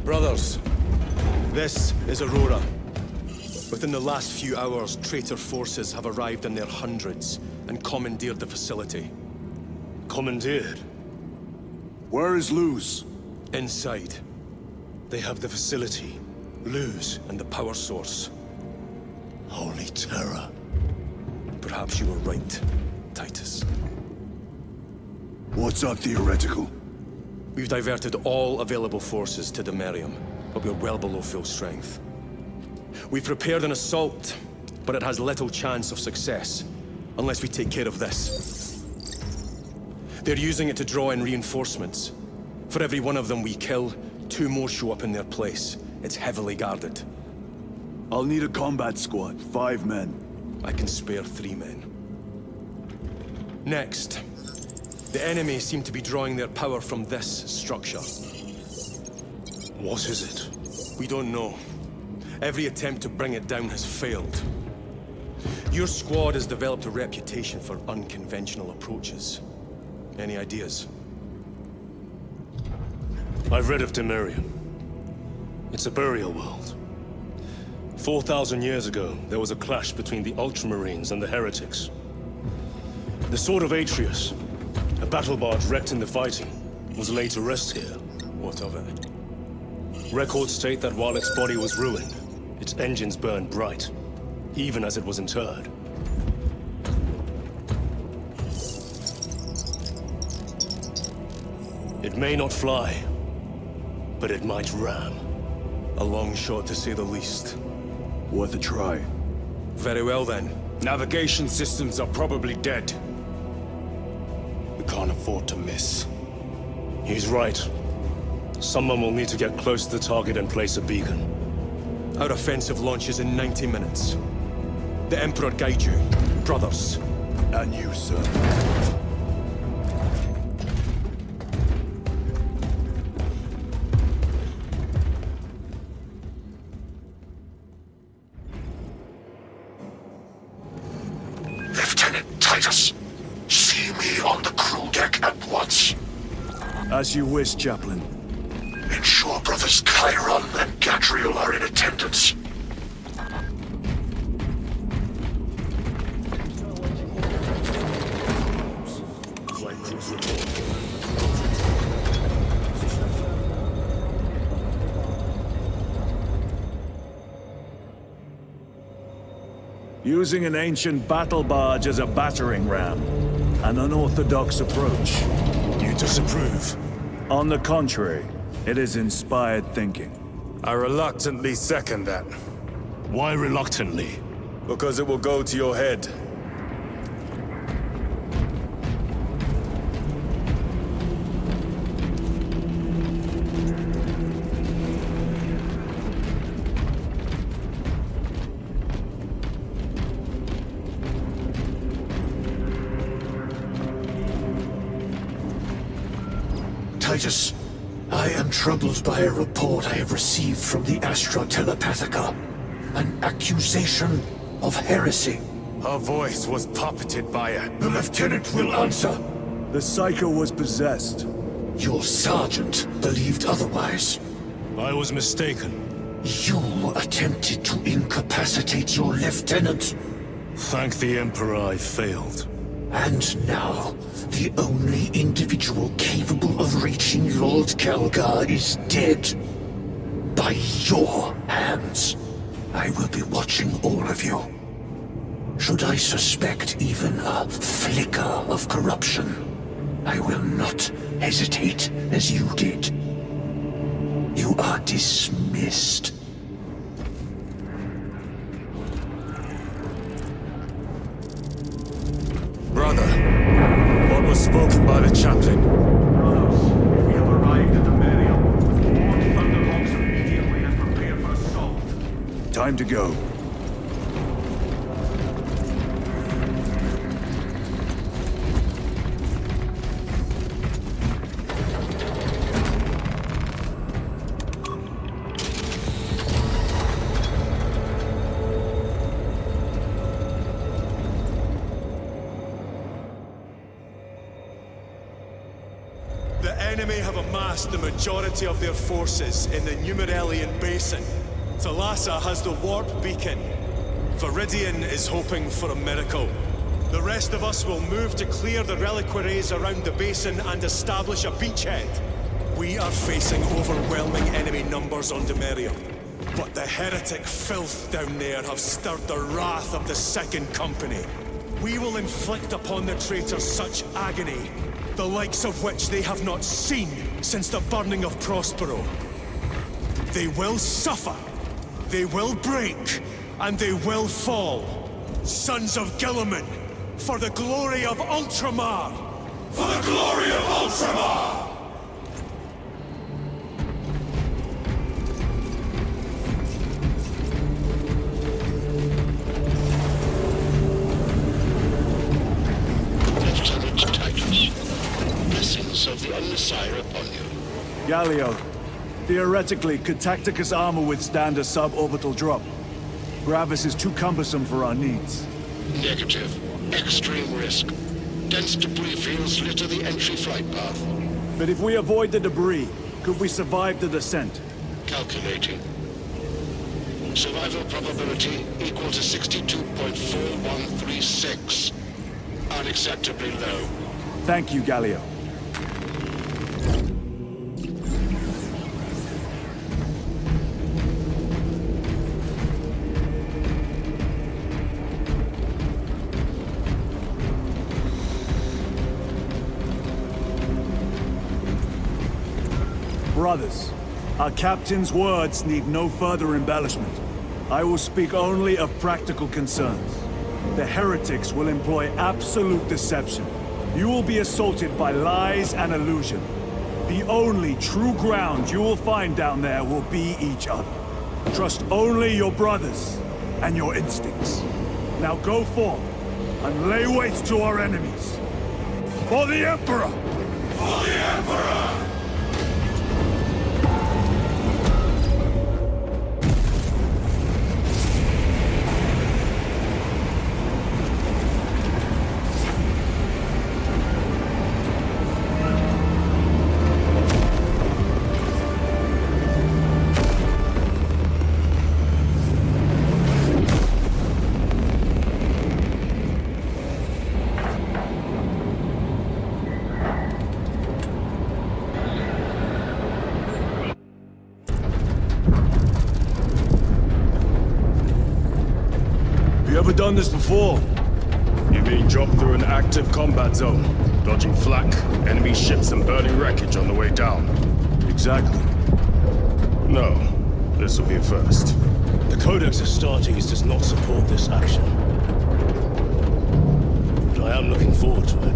Brothers, this is Aurora. Within the last few hours, traitor forces have arrived in their hundreds and commandeered the facility. Commandeered? Where is Luz? Inside. They have the facility, Luz, and the power source. Holy terror. Perhaps you were right, Titus. What's our theoretical? We've diverted all available forces to Demarium, but we're well below full strength. We've prepared an assault, but it has little chance of success, unless we take care of this. They're using it to draw in reinforcements. For every one of them we kill, 2 more show up in their place. It's heavily guarded. I'll need a combat squad, 5 men. I can spare 3 men. Next, the enemy seem to be drawing their power from this structure. What is it? We don't know. Every attempt to bring it down has failed. Your squad has developed a reputation for unconventional approaches. Any ideas? I've read of Demarium. It's a burial world. 4,000 years ago, there was a clash between the Ultramarines and the Heretics. The Sword of Atreus, a battle barge wrecked in the fighting, was laid to rest here. What of it? Records state that while its body was ruined, its engines burned bright, even as it was interred. It may not fly, but it might ram. A long shot to say the least. Worth a try. Very well then. Navigation systems are probably dead. We can't afford to miss. He's right. Someone will need to get close to the target and place a beacon. Our offensive launches in 90 minutes. The Emperor guide you, brothers. And you, sir. Lieutenant Titus, see me on the crew deck at once. As you wish, Chaplain. Ensure brothers Chiron and Gadriel are in attendance. Using an ancient battle barge as a battering ram. An unorthodox approach. You disapprove? On the contrary, it is inspired thinking. I reluctantly second that. Why reluctantly? Because it will go to your head. Titus, I am troubled by a report I have received from the Astra Telepathica. An accusation of heresy. Her voice was puppeted by a... The lieutenant will answer. The Psycho was possessed. Your sergeant believed otherwise. I was mistaken. You attempted to incapacitate your lieutenant. Thank the Emperor I failed. And now, the only individual capable of reaching Lord Kelgar is dead. By your hands. I will be watching all of you. Should I suspect even a flicker of corruption, I will not hesitate as you did. You are dismissed. Brother, what was spoken by the chaplain? Brothers, we have arrived at Imperio. Launch Thunderbolts immediately and prepare for assault. Time to go. The enemy have amassed the majority of their forces in the Numerelian Basin. Thalassa has the warp beacon. Viridian is hoping for a miracle. The rest of us will move to clear the reliquaries around the basin and establish a beachhead. We are facing overwhelming enemy numbers on Demarium. But the heretic filth down there have stirred the wrath of the Second Company. We will inflict upon the traitors such agony, the likes of which they have not seen since the burning of Prospero. They will suffer, they will break, and they will fall. Sons of Guilliman, for the glory of Ultramar! For the glory of Ultramar! Lieutenant Titus, blessings of the Messiah upon you. Galio, theoretically, could Tacticus armor withstand a suborbital drop? Gravis is too cumbersome for our needs. Negative. Extreme risk. Dense debris fields litter the entry flight path. But if we avoid the debris, could we survive the descent? Calculating. Survival probability equal to 62.4136. Unacceptably low. Thank you, Galio. Brothers, our captain's words need no further embellishment. I will speak only of practical concerns. The heretics will employ absolute deception. You will be assaulted by lies and illusion. The only true ground you will find down there will be each other. Trust only your brothers and your instincts. Now go forth and lay waste to our enemies. For the Emperor! For the Emperor! You ever done this before? You're being dropped through an active combat zone, dodging flak, enemy ships and burning wreckage on the way down. Exactly. No, this will be a first. The Codex Astartes does not support this action. But I am looking forward to it.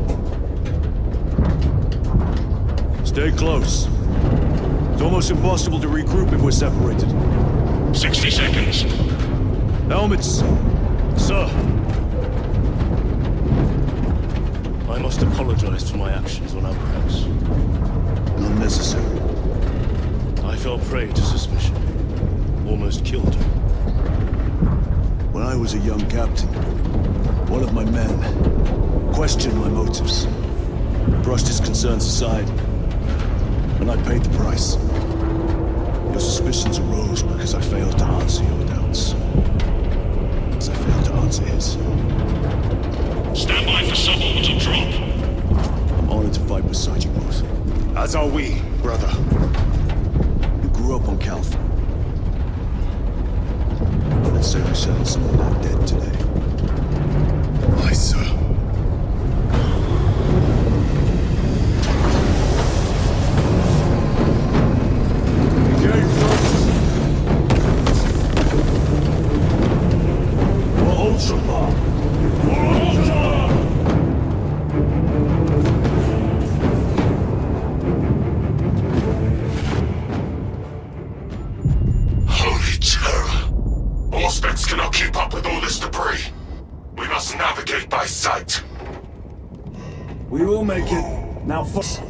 Stay close. It's almost impossible to regroup if we're separated. 60 seconds. Helmets! Sir! I must apologize for my actions on Abrax. Not necessary. I fell prey to suspicion. Almost killed her. When I was a young captain, one of my men questioned my motives, brushed his concerns aside, and I paid the price. Your suspicions arose because I failed to answer your doubts. As I failed to answer his. Stand by for suborbital drop. I'm honored to fight beside you both. As are we, brother. You grew up on Calth. Let's say we settled some of that dead today. Aye, sir. Holy terror. Auspex cannot keep up with all this debris. We must navigate by sight. We will make it. Now first.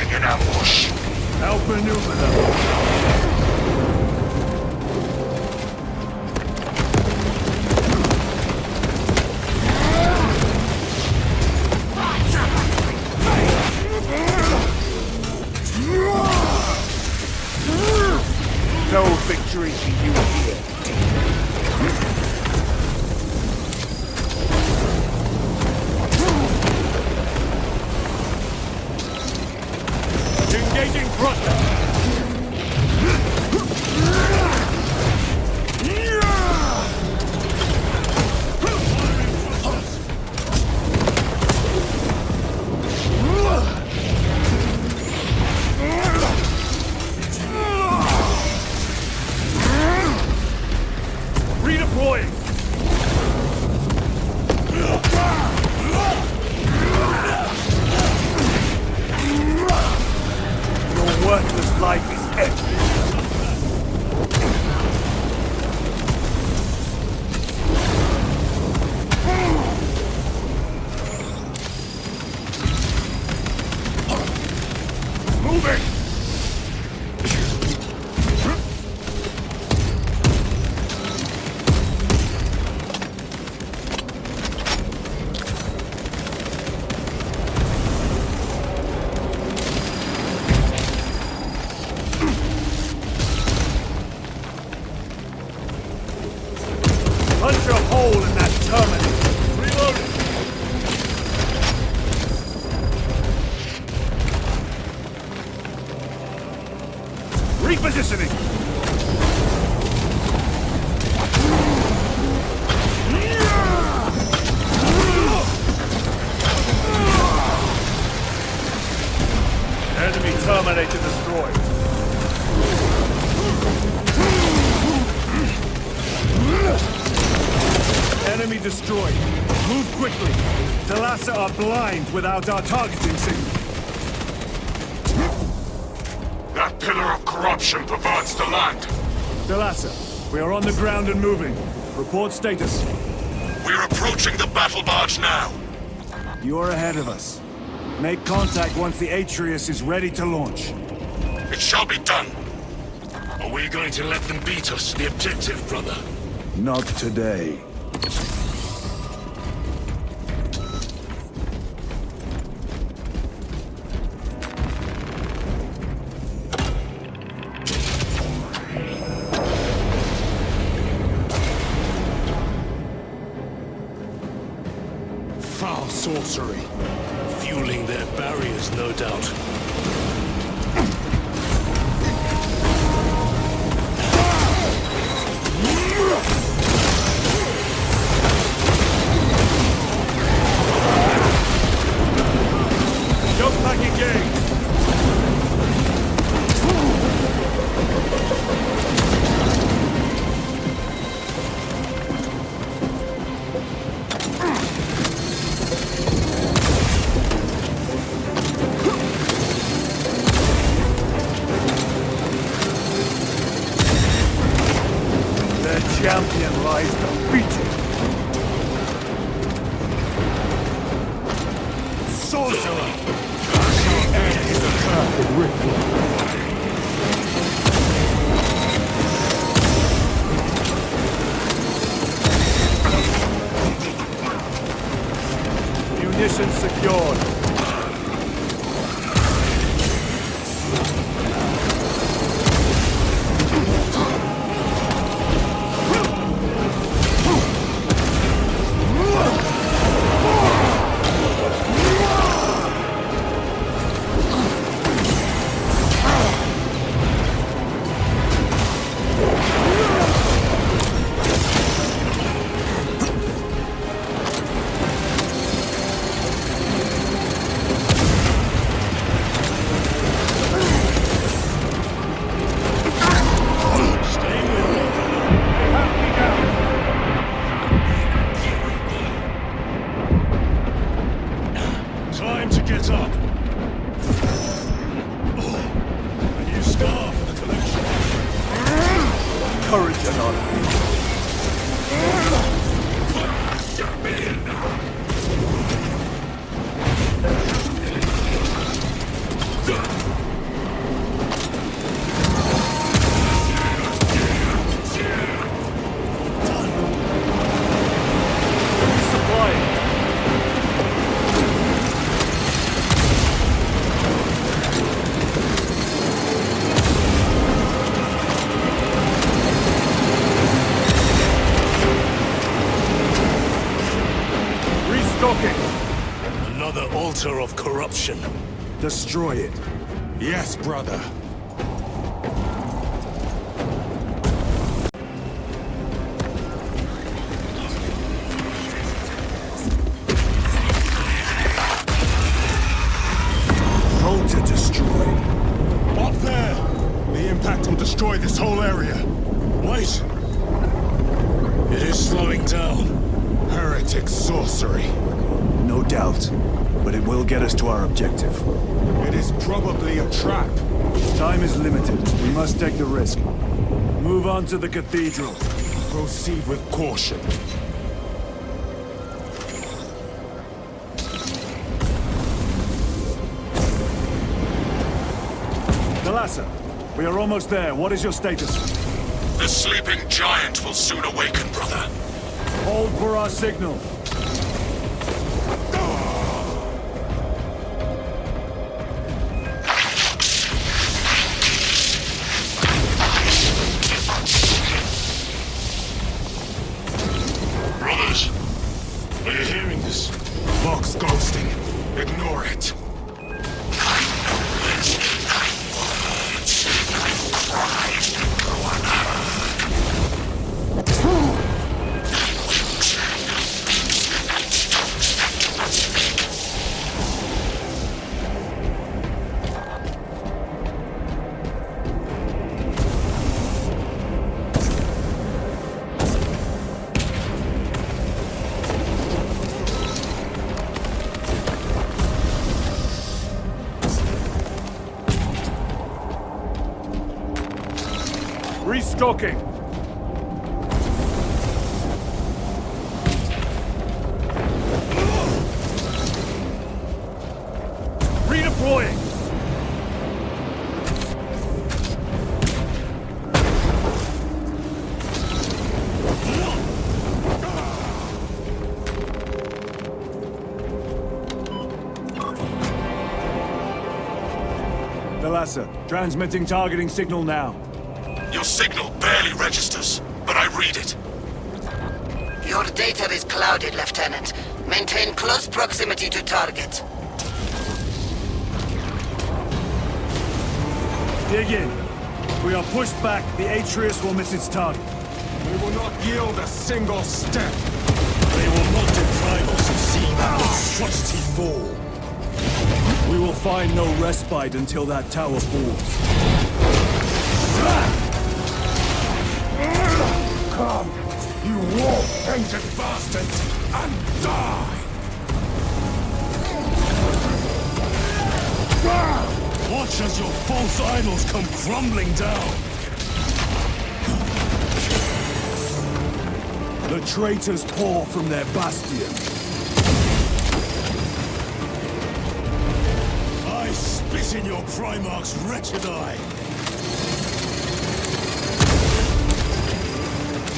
waiting in ambush. Outmaneuver them. No victory for you here. Engaging thrusters. Redeploying. Your worthless life is empty. Moving! Punch a hole in that terminal. Reloading. Repositioning. Enemy terminator destroyed. Enemy destroyed. Move quickly. The Lhasa are blind without our targeting signal. That pillar of corruption perverts the land. The Lhasa, we are on the ground and moving. Report status. We're approaching the battle barge now. You are ahead of us. Make contact once the Atreus is ready to launch. It shall be done. Are we going to let them beat us to the objective, brother? Not today. Foul sorcery. Fueling their barriers, no doubt. Jump back again! Their champion lies defeated. Sorcerer! The end is a perfect ritual. Munitions secured. option. Destroy it. Yes, brother. Roll to destroy. Up there! The impact will destroy this whole area. Wait! It is slowing down. Heretic sorcery. No doubt. But it will get us to our objective. It is probably a trap. Time is limited. We must take the risk. Move on to the cathedral. Proceed with caution. Thalassa, we are almost there. What is your status? The sleeping giant will soon awaken, brother. Hold for our signal. Brothers, are you hearing this? Box ghosting. Ignore it. Restocking. Redeploying. Thalassa, transmitting targeting signal now. Your signal barely registers, but I read it. Your data is clouded, Lieutenant. Maintain close proximity to target. Dig in. If we are pushed back, the Atreus will miss its target. We will not yield a single step. They will not deprive us of seeing that monstrosity fall. We will find no respite until that tower falls. Come, you war-painted bastards, and die! Watch as your false idols come crumbling down. The traitors pour from their bastion. I spit in your Primarch's wretched eye.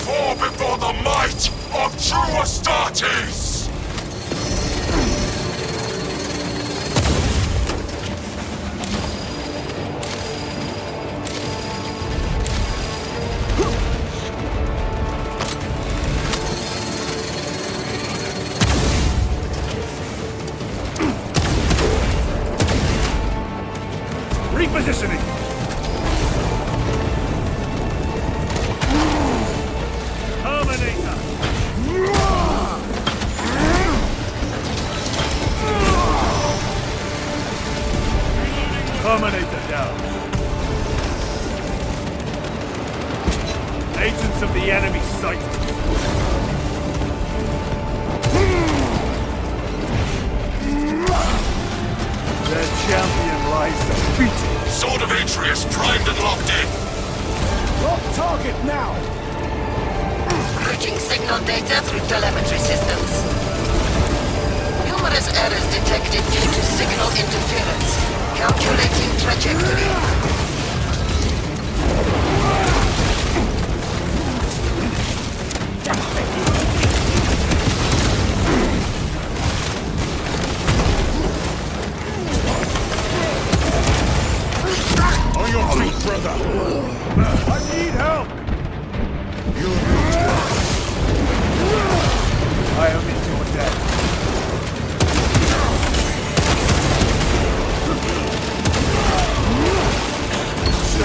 Fall before the might of true Astartes! Repositioning! Terminator! Terminator down. Agents of the enemy sighted. Their champion lies defeated. Sword of Atreus primed and locked in. Lock target now! Routing signal data through telemetry systems. Numerous errors detected due to signal interference. Calculating trajectory. On your feet, brother! I need help! You I am in your debt.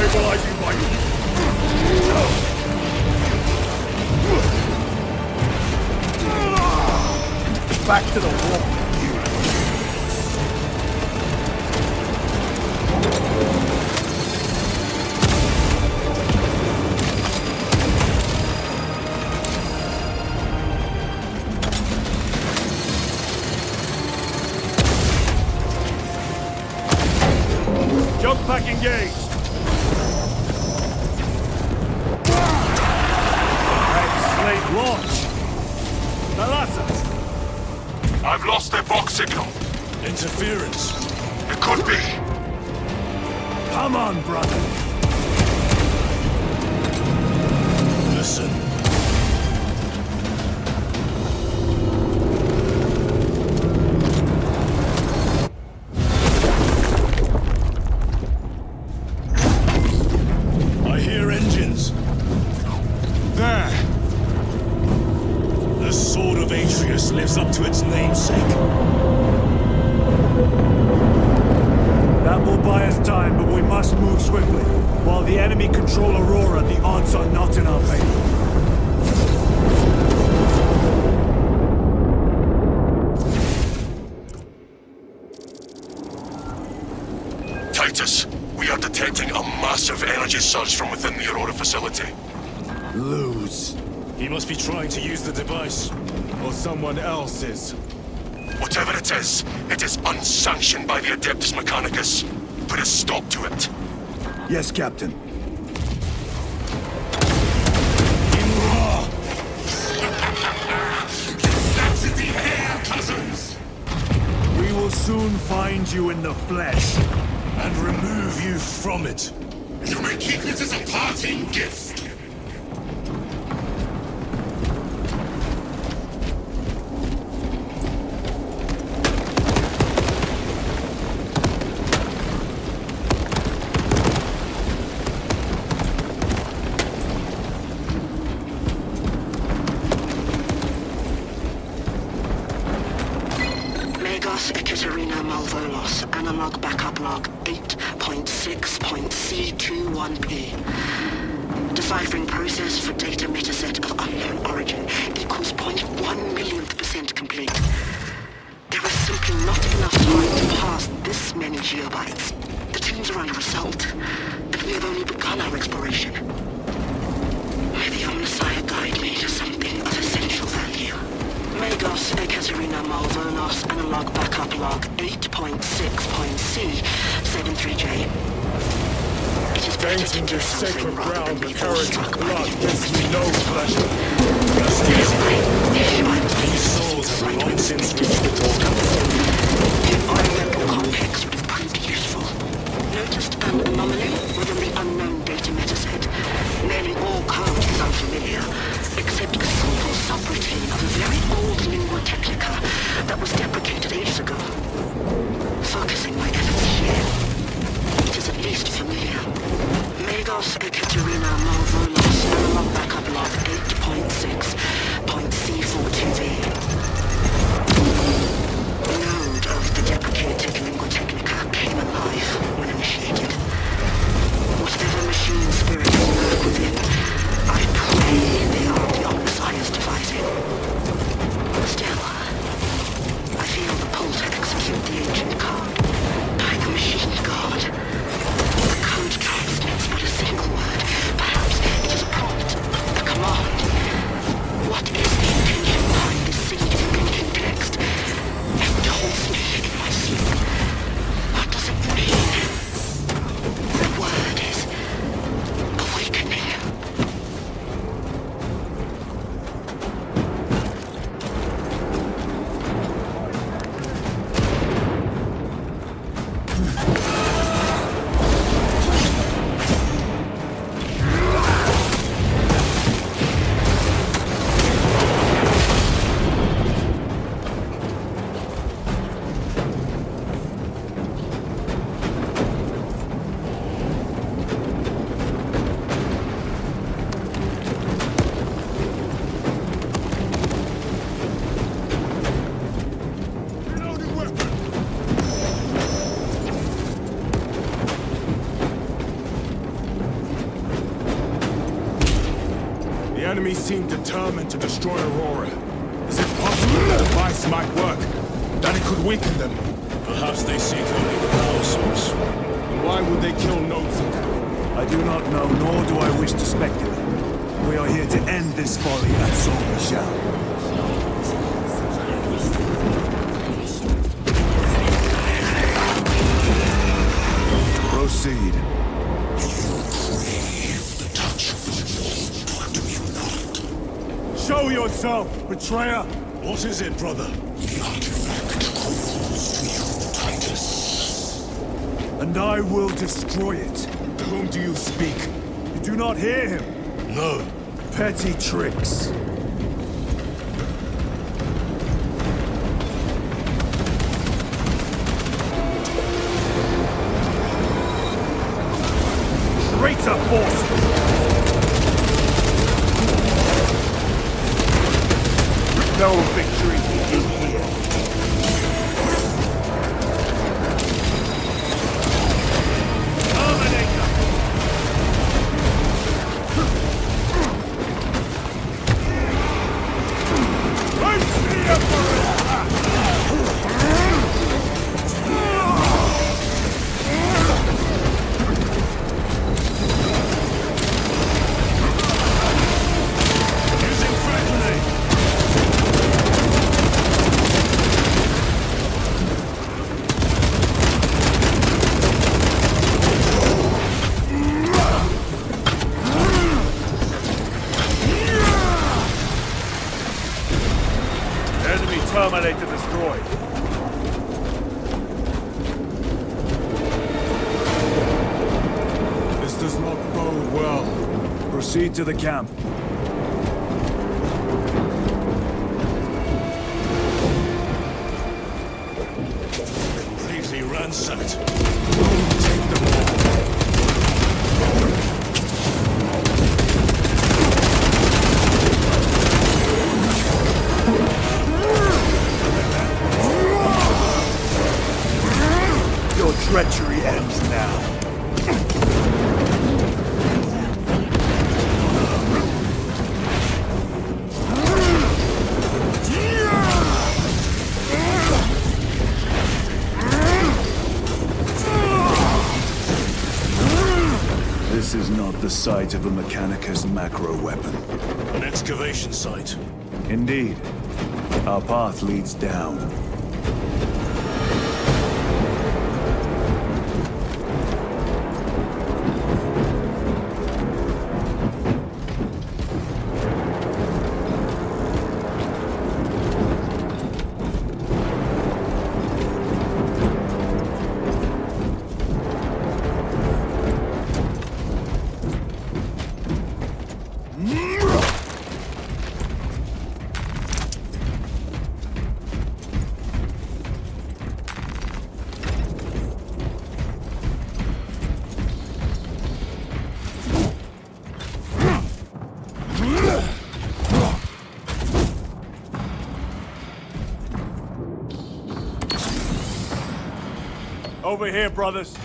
stabilizing my... Back to the wall. Jump pack engaged. Slate launch. Amenaza. I've lost their box signal. Interference. It could be. Come on, brother. Listen. I hear engines. There. The sword of Atreus lives up to its namesake. That will buy us time, but we must move swiftly. While the enemy control Aurora, the odds are not in our favor. Titus, we are detecting a massive energy surge from within the Aurora facility. Lose. He must be trying to use the device. Or someone else is. Whatever it is unsanctioned by the Adeptus Mechanicus. Put a stop to it. Yes, Captain. We will soon find you in the flesh. And remove you from it. You may keep it as a parting gift. Analog backup log 8.6.C21P. Deciphering process for data metaset of unknown origin equals 0.1 millionth % complete. There is simply not enough time to pass this many geobytes. The teams are under assault, and we have only begun our exploration. May the Omnissiah guide me to something of essential value. Magos Ekaterina Malvolos analog backup log 8.6.C73J. It is better to do something rather than be awestruck by the gives me no pleasure. These souls have long since reached the border. The environmental complex would have proved useful. Noticed an anomaly within the unknown data metaset. Nearly all code is unfamiliar, except a simple subroutine of a very old lingua technica that was deprecated ages ago. Focusing my efforts here, it is at least familiar. Magos Ekaterina Malvolos analog backup log 8.6.C42V. The node of the deprecated lingua technica came alive when initiated. Whatever machine spirit is lurk within, I pray they are the Omnissiah's devising. Still, I feel the pull to execute the ancient code by the machine god. The code transmits but a single word. Perhaps it is a prompt. enemy seem determined to destroy Aurora. Is it possible that a device might work? That it could weaken them? Perhaps they seek only the power source. And why would they kill Nodes? I do not know, nor do I wish to speculate. We are here to end this folly, and so we shall. Proceed. Show yourself, betrayer! What is it, brother? The artifact calls to you, Titus. And I will destroy it. To whom do you speak? You do not hear him. No. Petty tricks. Greater force! No victory for you here. Terminator destroyed. This does not bode well. Proceed to the camp. Completely ransacked. Take them all. Your treachery ends now. This is not the site of a Mechanicus macro weapon. An excavation site. Indeed. Our path leads down. Over here, brothers.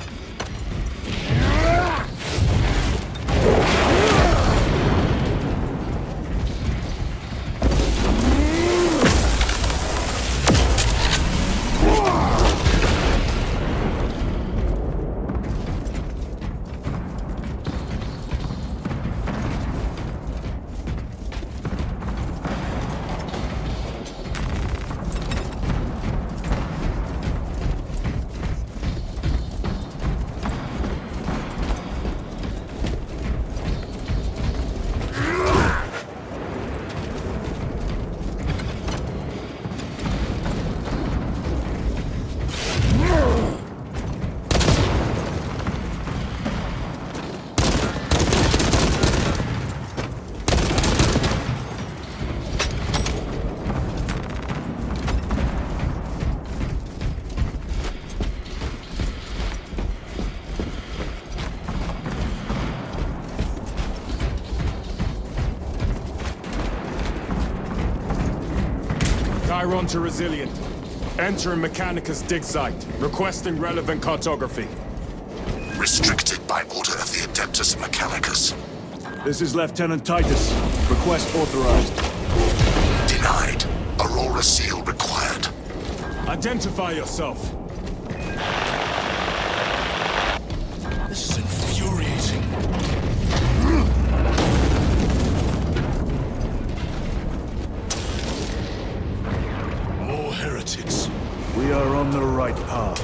Chiron to Resilient. Enter Mechanicus dig site. Requesting relevant cartography. Restricted by order of the Adeptus Mechanicus. This is Lieutenant Titus. Request authorized. Denied. Aurora seal required. Identify yourself. This is infuriating. More heretics. We are on the right path.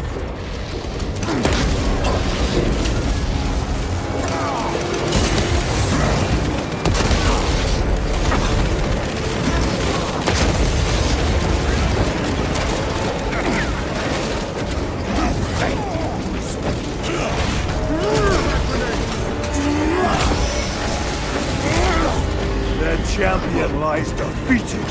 Their champion lies defeated.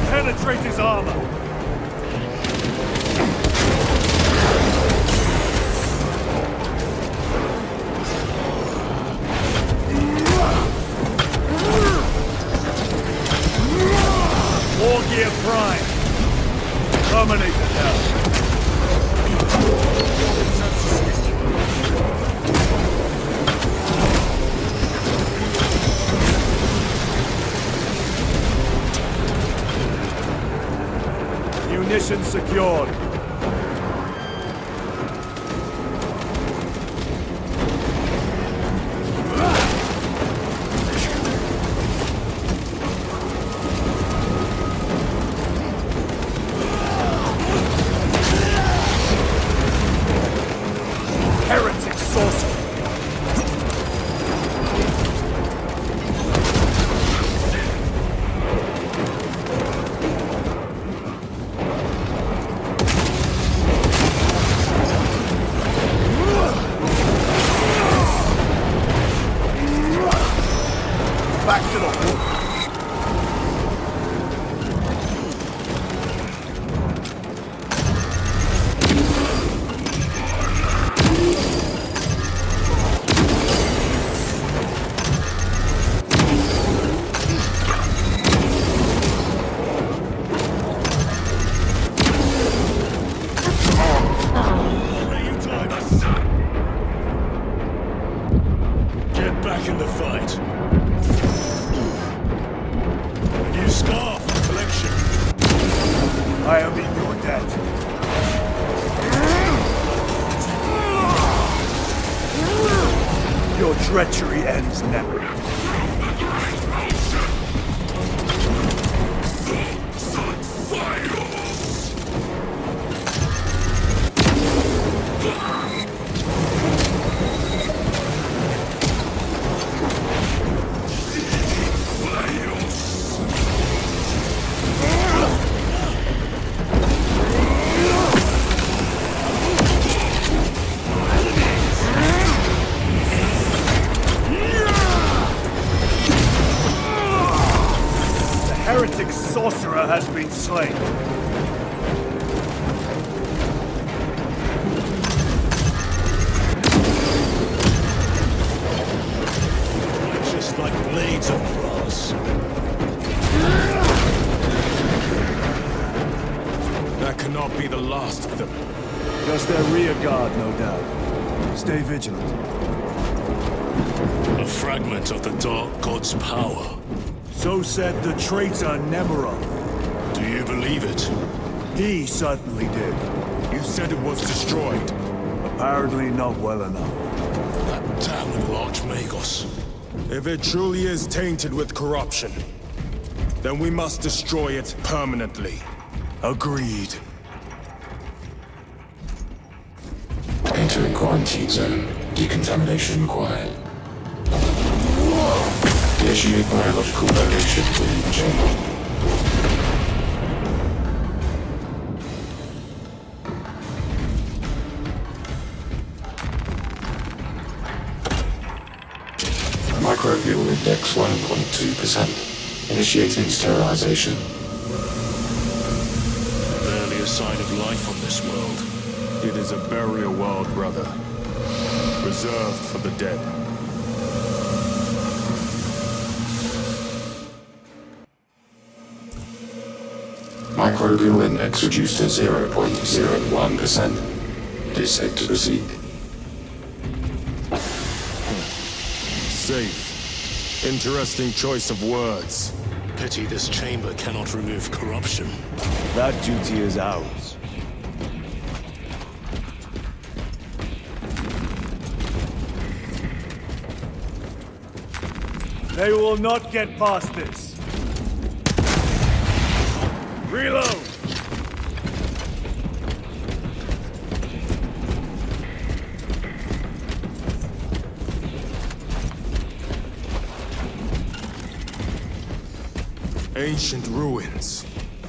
Penetrate his armor! War gear prime! Terminate the hell! Munition secured. Heretic sorcerer. Back to the wall. Get back in the fight. New scarf collection. I am in your debt. Your treachery ends never. Heretic sorcerer has been slain. Just like blades of grass. That cannot be the last of them. Just their rear guard, no doubt. Stay vigilant. A fragment of the Dark God's power. So said the traitor Nemerov. Do you believe it? He certainly did. You said it was destroyed. Apparently not well enough. That damnable Archmagos. If it truly is tainted with corruption, then we must destroy it permanently. Agreed. Entering quarantine zone. Decontamination required. Initiate biological variation within the chamber. Microbial index 1.2%. Initiating sterilization. Barely a sign of life on this world. It is a burial world, brother. Reserved for the dead. Microbial index reduced to 0.01%. It is safe to proceed. Safe. Interesting choice of words. Pity this chamber cannot remove corruption. That duty is ours. They will not get past this. Reload! Ancient ruins.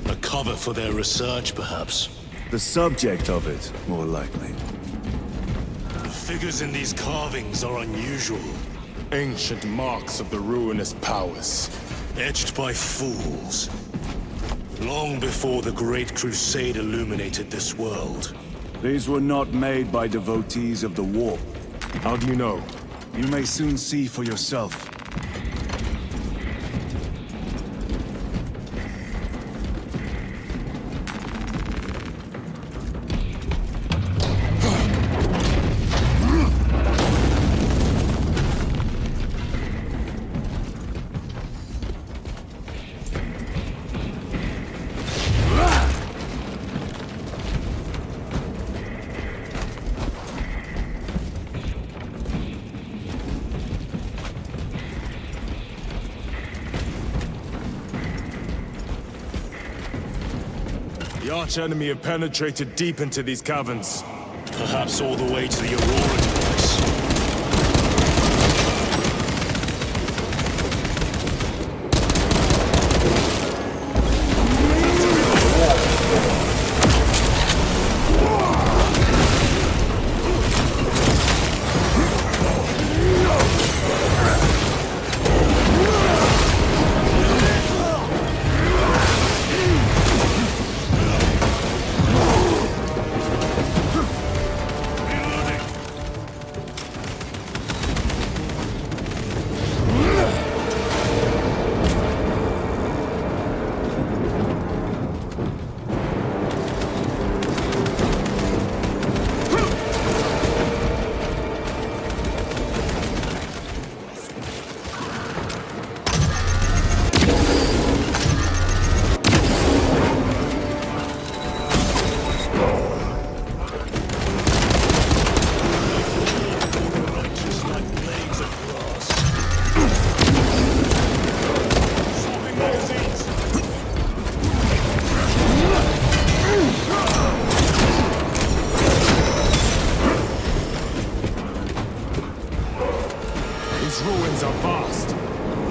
A cover for their research, perhaps. The subject of it, more likely. The figures in these carvings are unusual. Ancient marks of the ruinous powers. Etched by fools. Long before the Great Crusade illuminated this world. These were not made by devotees of the warp. How do you know? You may soon see for yourself. The arch-enemy have penetrated deep into these caverns. Perhaps all the way to the Aurora device.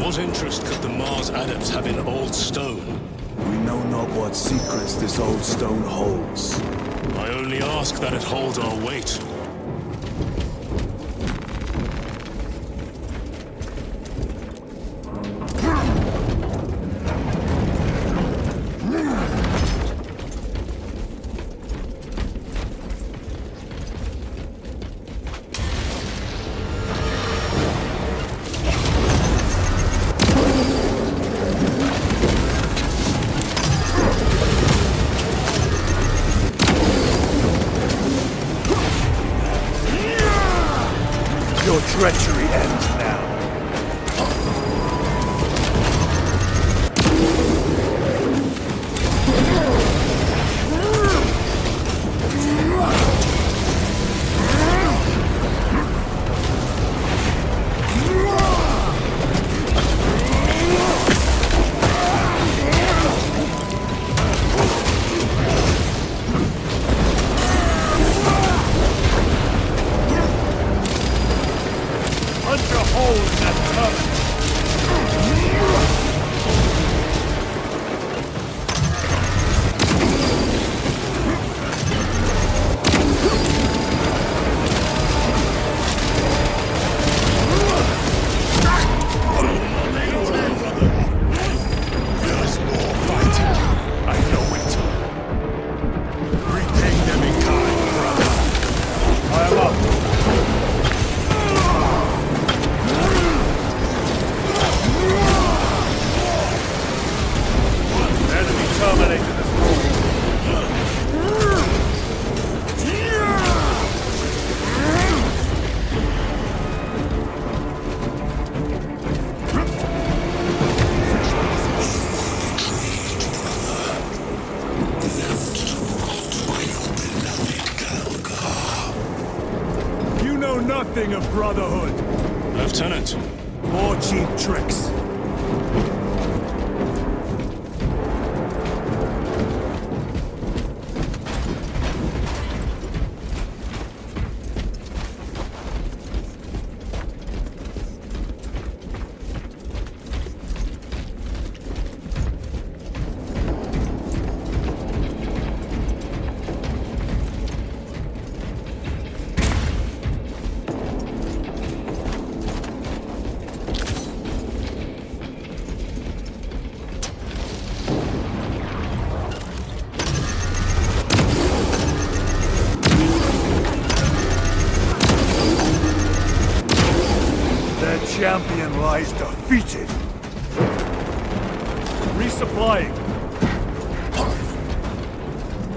What interest could the Mars adepts have in old stone? We know not what secrets this old stone holds. I only ask that it holds our weight. Your treachery ends now. nothing of brotherhood. Lieutenant. More cheap tricks. Champion lies defeated. Resupplying.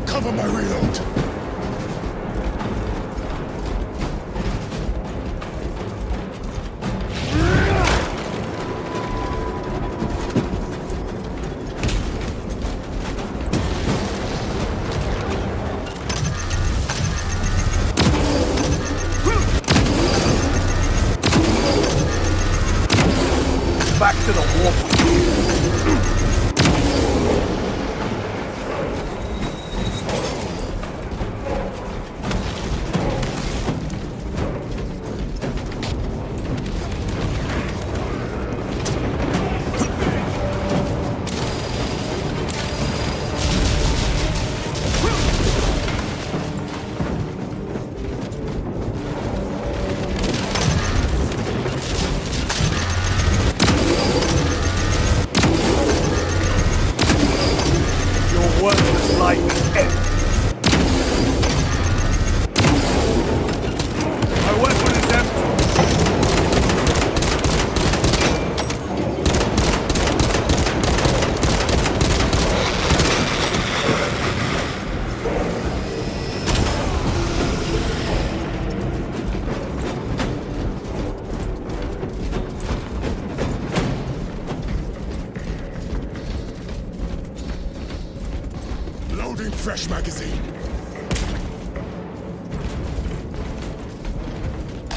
Cover my reload. Back to the warp. Fresh magazine.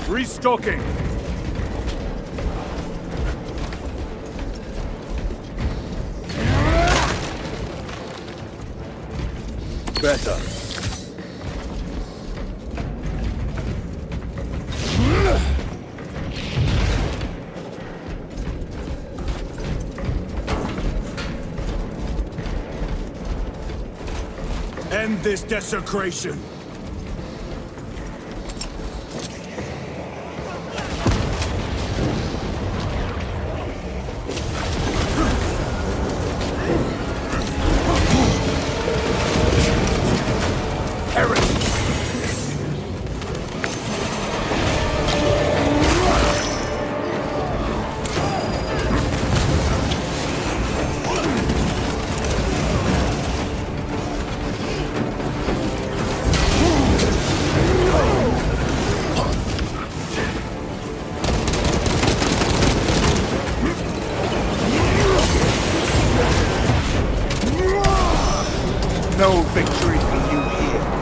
Restocking. Better. End this desecration. No victory for you here,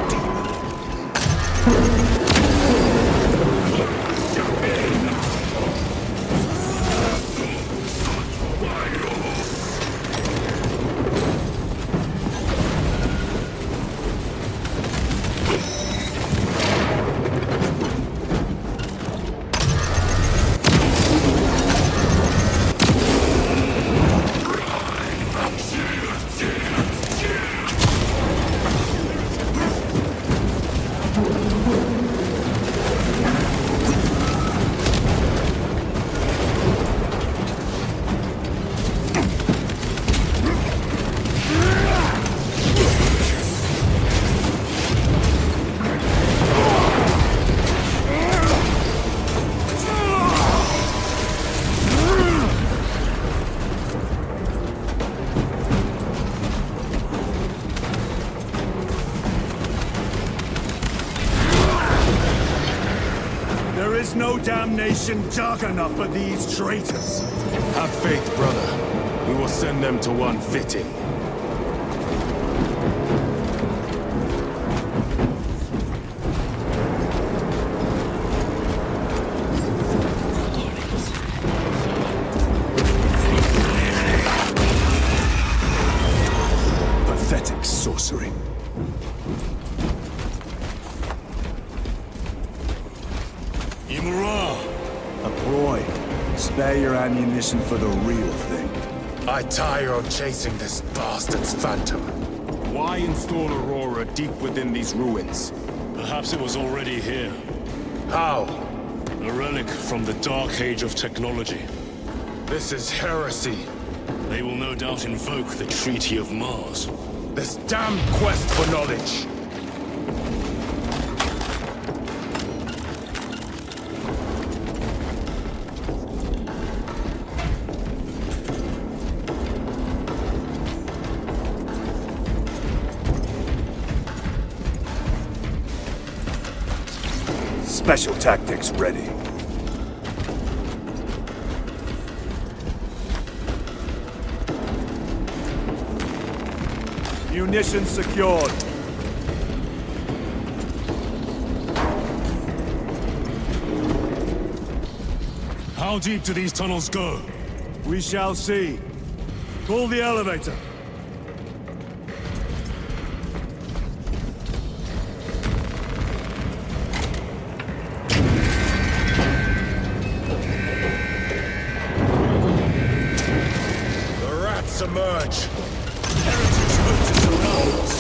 There is no damnation dark enough for these traitors. Have faith, brother. We will send them to one fitting. A ploy. Spare your ammunition for the real thing. I tire of chasing this bastard's phantom. Why install Aurora deep within these ruins? Perhaps it was already here. How? A relic from the dark age of technology. This is heresy. They will no doubt invoke the Treaty of Mars. This damned quest for knowledge. Special tactics ready. Munitions secured. How deep do these tunnels go? We shall see. Pull the elevator. The rats emerge. Heritage roads around us.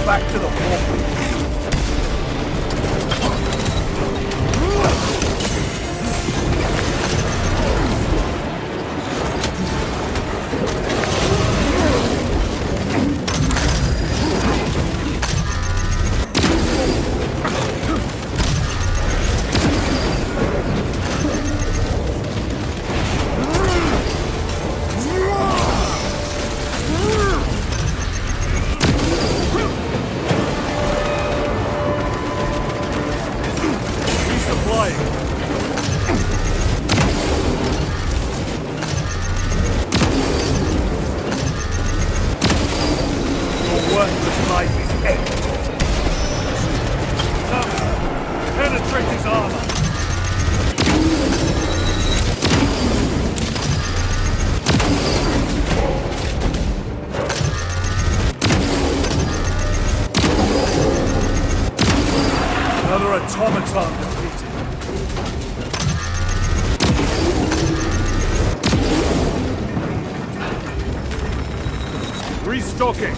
Back to the wall. Penetrate his armor! Another automaton defeated. Restocking!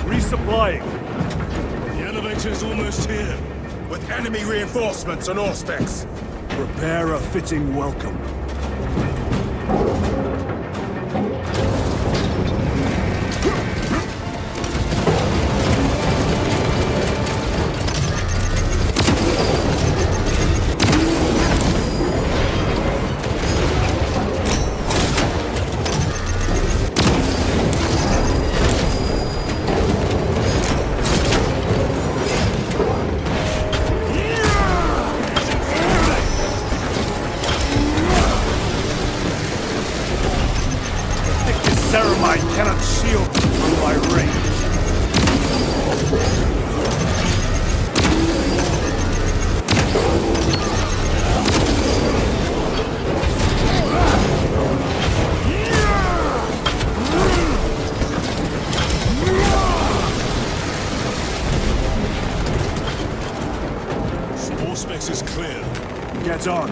Resupplying. The elevator's almost here. With enemy reinforcements on all specs. Prepare a fitting welcome. Ceramite cannot shield from my range. All specs is clear. Get on.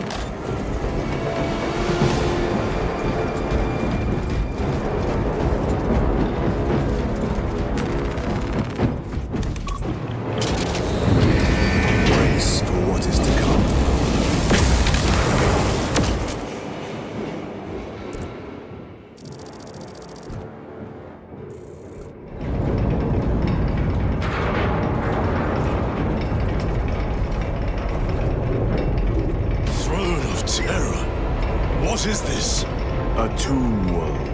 What is this? A tomb world.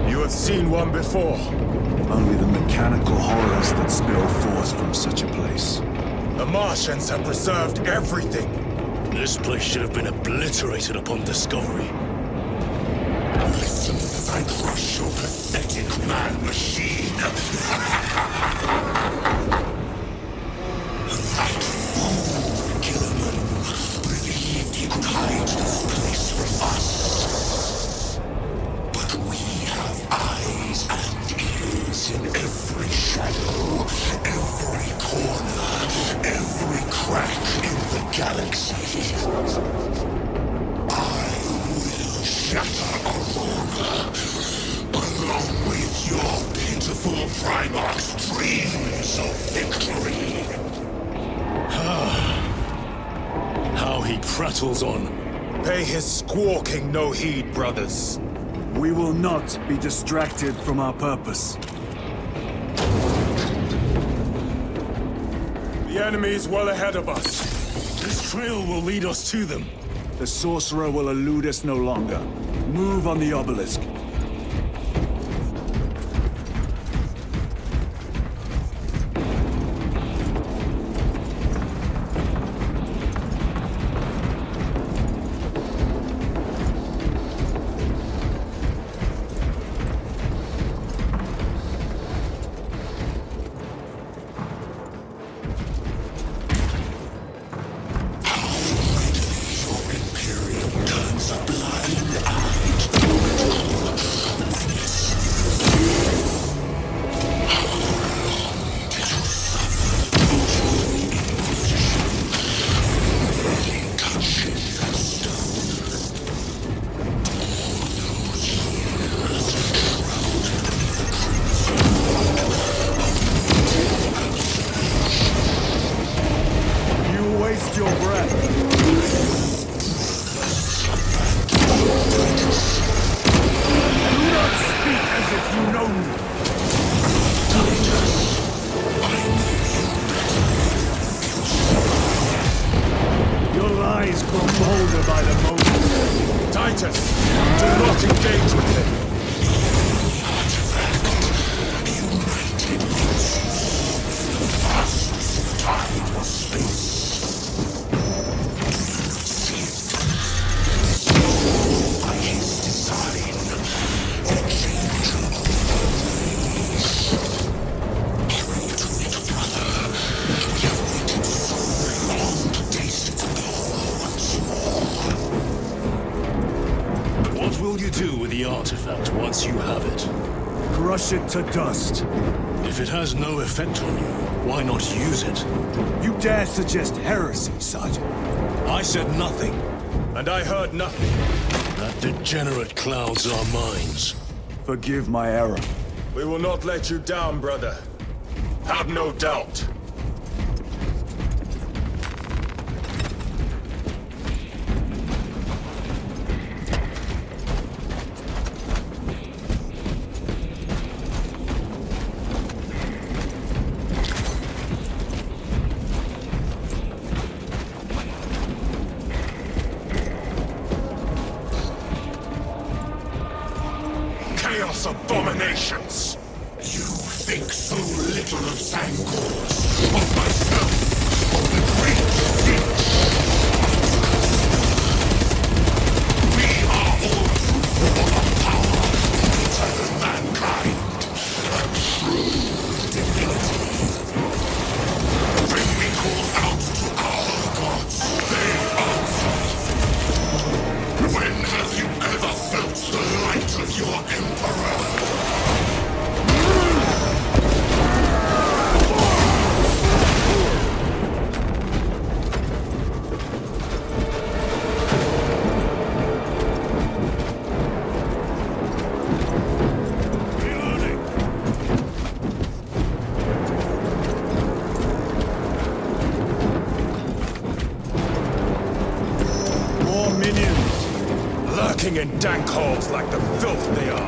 You have seen one before. Only the mechanical horrors that spill forth from such a place. The Martians have preserved everything. This place should have been obliterated upon discovery. Listen as I crush your pathetic man-machine. That fool, Killerman, believed he could hide this place from us. But we have eyes and ears in every shadow, every corner, every crack in the galaxy. I will shatter Aurora, along with your pitiful Primarch's dreams of victory. How he prattles on. Pay his squawking no heed, brothers. We will not be distracted from our purpose. The enemy is well ahead of us. This trail will lead us to them. The sorcerer will elude us no longer. Move on the obelisk. Titus, do not engage with him. Artifact once you have it. Crush it to dust. If it has no effect on you, why not use it? You dare suggest heresy, Sergeant? I said nothing. And I heard nothing. That degenerate clouds our minds. Forgive my error. We will not let you down, brother. Have no doubt. Abominations! You think so little of Sangors, of myself, of the great Siege. We are all proof of a power greater than mankind, a true divinity. When we call out to our gods, they answer. When have you ever felt the light of your Emperor? In dank holes like the filth they are.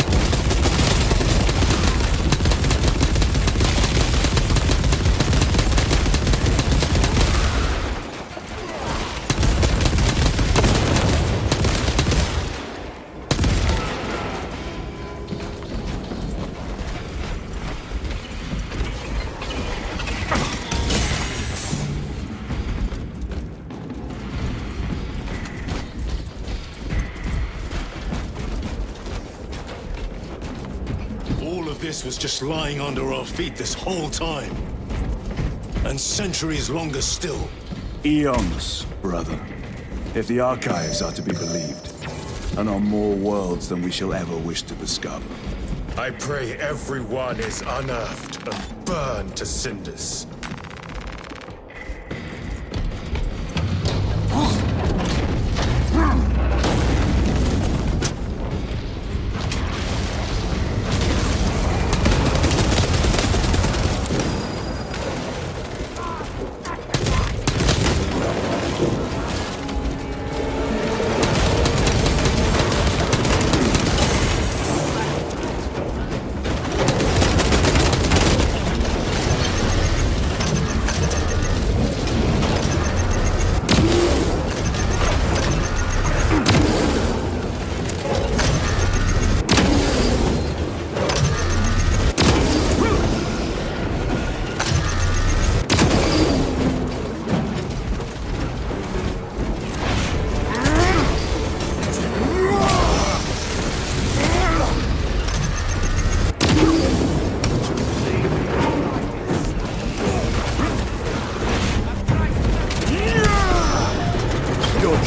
this was just lying under our feet this whole time. And centuries longer still. Eons, brother. If the archives are to be believed. And on more worlds than we shall ever wish to discover. I pray everyone is unearthed and burned to cinders.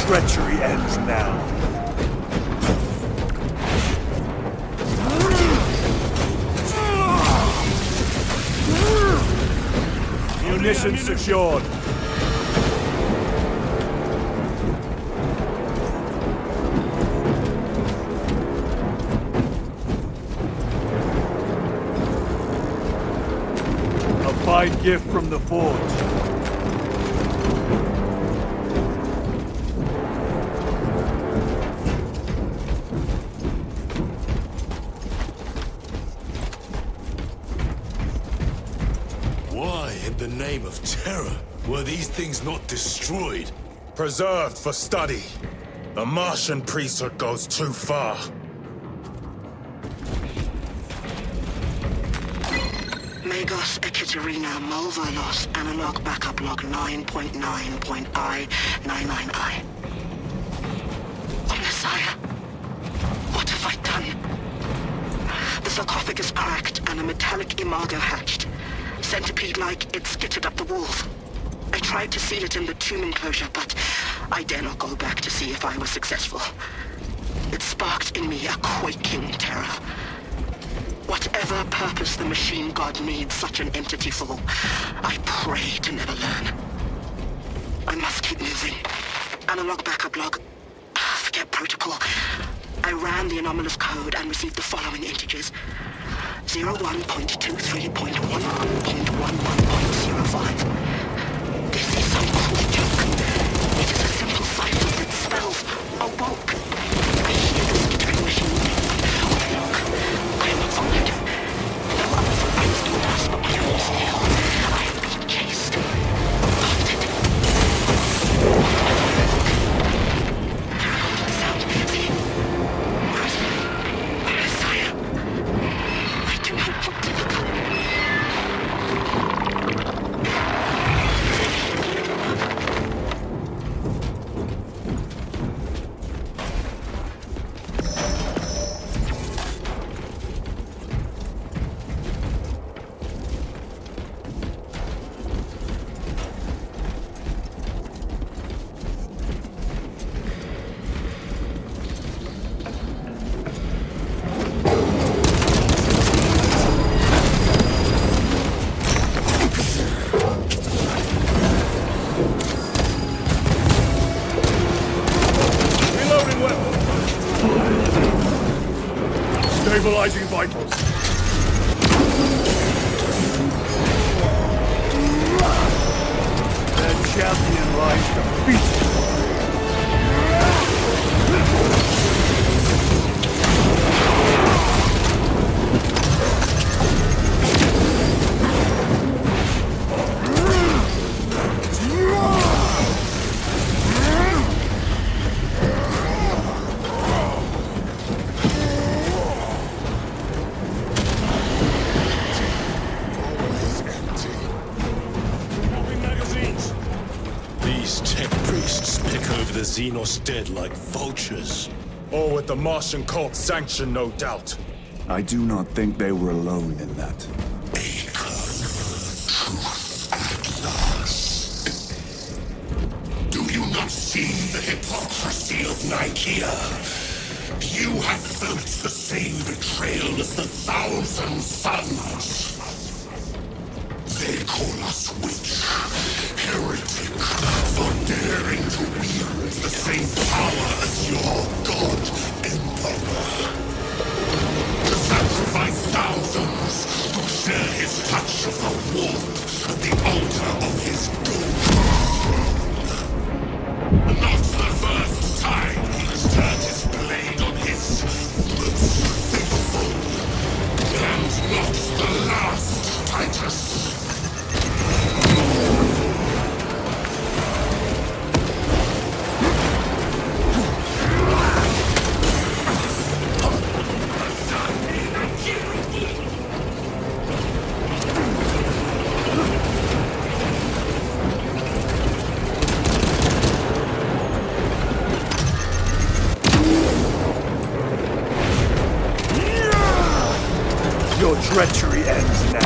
Treachery ends now. Munitions secured. A fine gift from the forge. In the name of terror, were these things not destroyed? Preserved for study. The Martian priesthood goes too far. Magos Ekaterina Mulverlos analog backup log 9.9.I99I. Oh, Messiah. What have I done? The sarcophagus cracked and a metallic imago hatched. Centipede-like, it skittered up the walls. I tried to seal it in the tomb enclosure, but I dare not go back to see if I was successful. It sparked in me a quaking terror. Whatever purpose the machine god needs such an entity for, I pray to never learn. I must keep moving. Analog backup log. Forget protocol. I ran the anomalous code and received the following integers. 01.23.11.11.05. This is some cruel joke. It is a simple cipher that spells awoke. I hear the skittering machine think, oh look, I am not followed. No other footprints toward us but my own still. I am being chased. Hunted. Terrible sound. See? Messiah. I do not want to look. Stabilizing vitals. Their champion lies defeated. Xenos dead like vultures. All with the Martian cult's sanction, no doubt. I do not think they were alone in that. Truth at last. Do you not see the hypocrisy of Nicaea? You have felt the same betrayal as the Thousand Suns. They call us witch, heretic, for daring to wield the same power as your god, Emperor. To sacrifice thousands to share his touch of the warmth at the altar of his god. Not the first time he has turned his blade on his most faithful. And not the last, Titus. Your treachery ends now.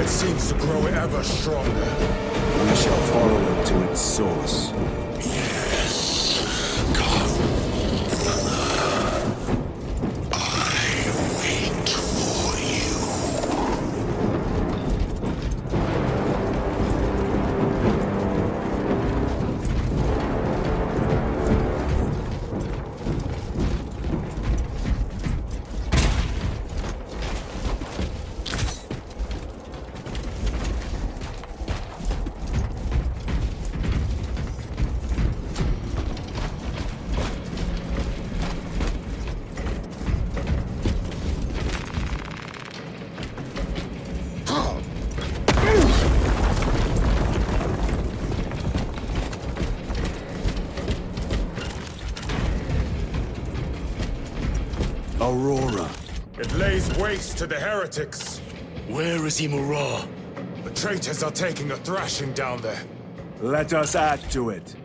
Seems to grow ever stronger. We shall follow it to its source. Yes, come. I wait for you. Aurora. It lays waste to the heretics. Where is Imura? The traitors are taking a thrashing down there. Let us add to it.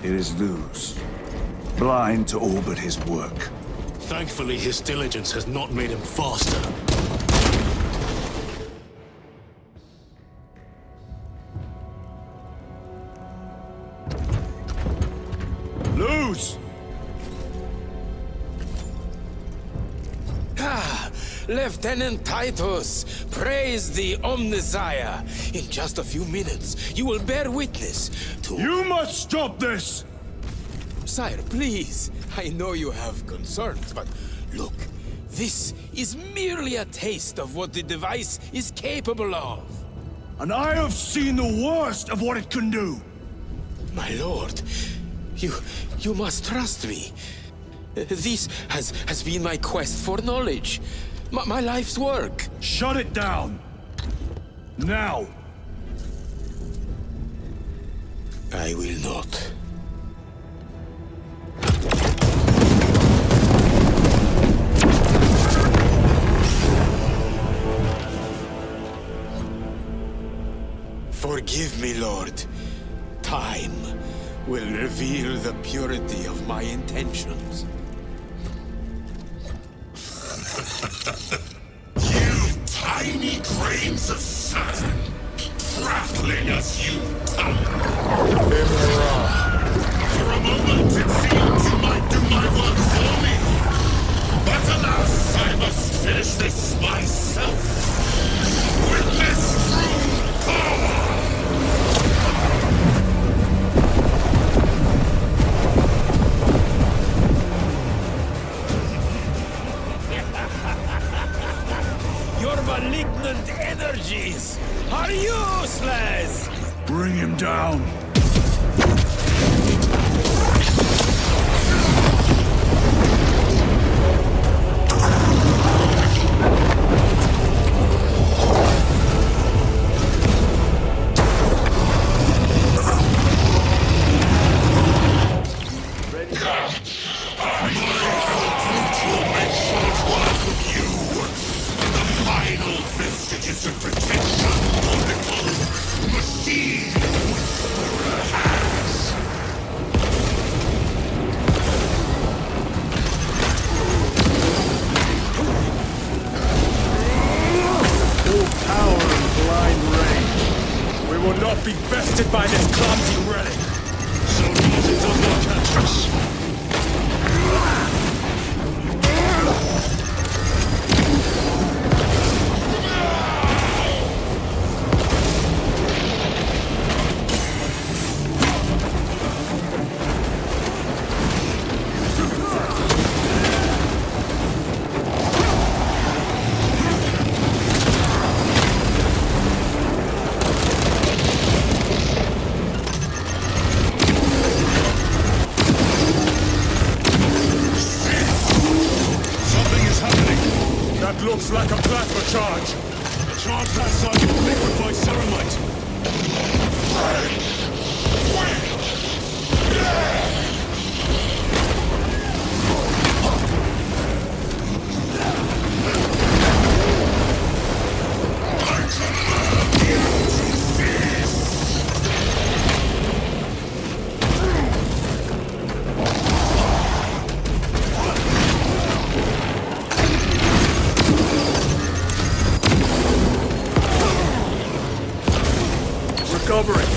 It is Luz, blind to all but his work. Thankfully, his diligence has not made him faster. Luz! Lieutenant Titus, praise the Omnisire. In just a few minutes, you will bear witness to... You must stop this! Sire, please. I know you have concerns, but look, this is merely a taste of what the device is capable of. And I have seen the worst of what it can do! My lord, you must trust me. This has been my quest for knowledge. My life's work. Shut it down! Now! I will not. Forgive me, Lord. Time will reveal the purity of my intentions. You tiny grains of sand, prattling as you tumble. For a moment, it seemed you might do my work for me. But alas, I must finish this myself. With this true power! Your malignant energies are useless! Bring him down. Be bested by this clumsy relic. So long as it does not catch us. Looks like a plasma charge. A charge that size will liquefy ceramite. Recovering.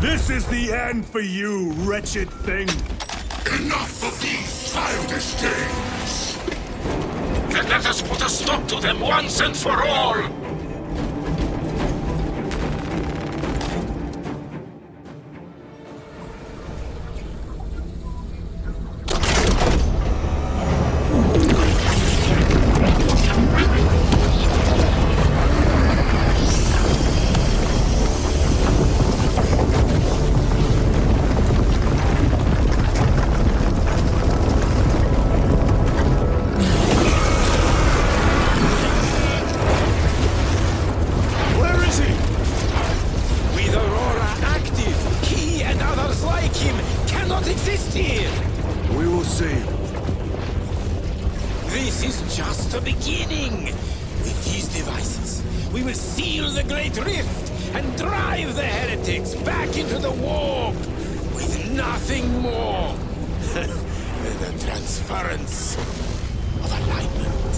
This is the end for you, wretched thing. Enough of these childish games! Then let us put a stop to them once and for all! This is just the beginning. With these devices, we will seal the Great Rift and drive the heretics back into the warp with nothing more than the transference of alignment.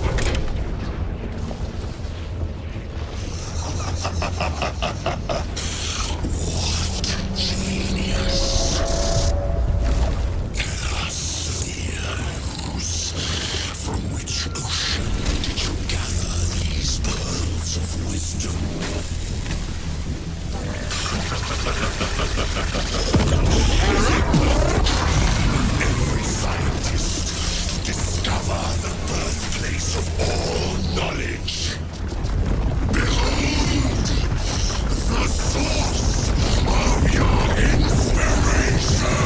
What genius! From which ocean did you gather these pearls of wisdom? Every scientist discover the birthplace of all knowledge. Behold, the source of your inspiration!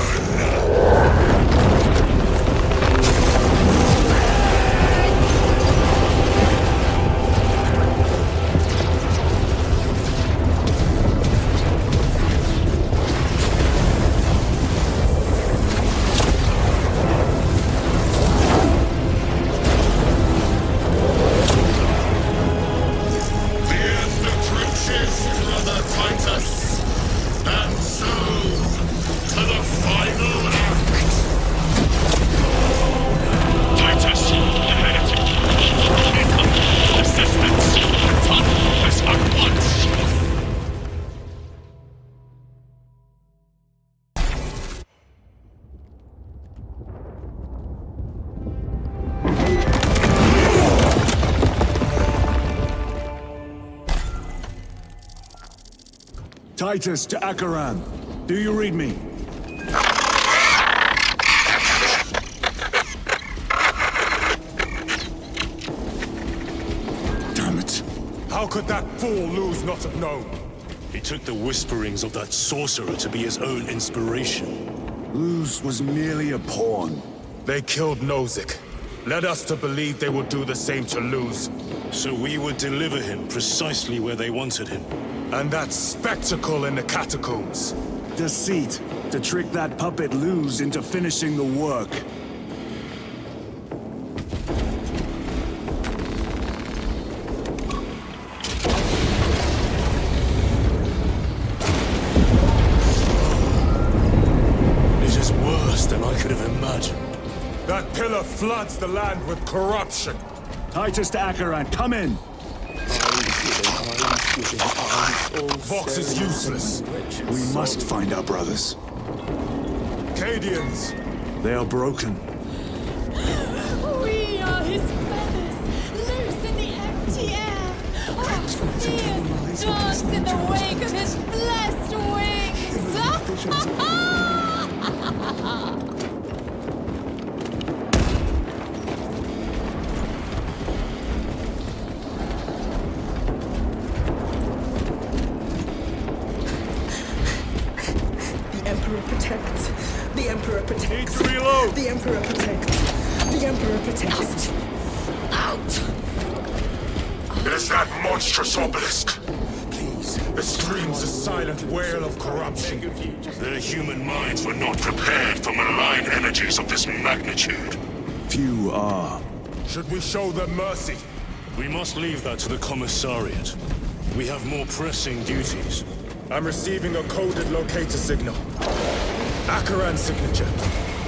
Titus to Akaran. Do you read me? Damn it. How could that fool lose not have known? He took the whisperings of that sorcerer to be his own inspiration. Luz was merely a pawn. They killed Nozick. Led us to believe they would do the same to Luz. So we would deliver him precisely where they wanted him. And that spectacle in the catacombs. Deceit, to trick that puppet Luz into finishing the work. This is worse than I could have imagined. That pillar floods the land with corruption. Titus to Akaran, come in! Vox is useless. We must find our brothers. Cadians. They are broken. We are his feathers, loose in the empty air. Our spears dance in the wake of his blessed wings. Protects. The Emperor protects. Need to reload. The Emperor protects. The Emperor protects. Out! It is that monstrous obelisk. Please. It screams a silent wail of corruption. Their human minds were not prepared for malign energies of this magnitude. Few are. Should we show them mercy? We must leave that to the Commissariat. We have more pressing duties. I'm receiving a coded locator signal. Akaran's signature.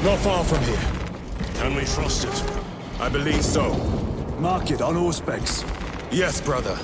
Not far from here. Can we trust it? I believe so. Mark it on all specs. Yes, brother.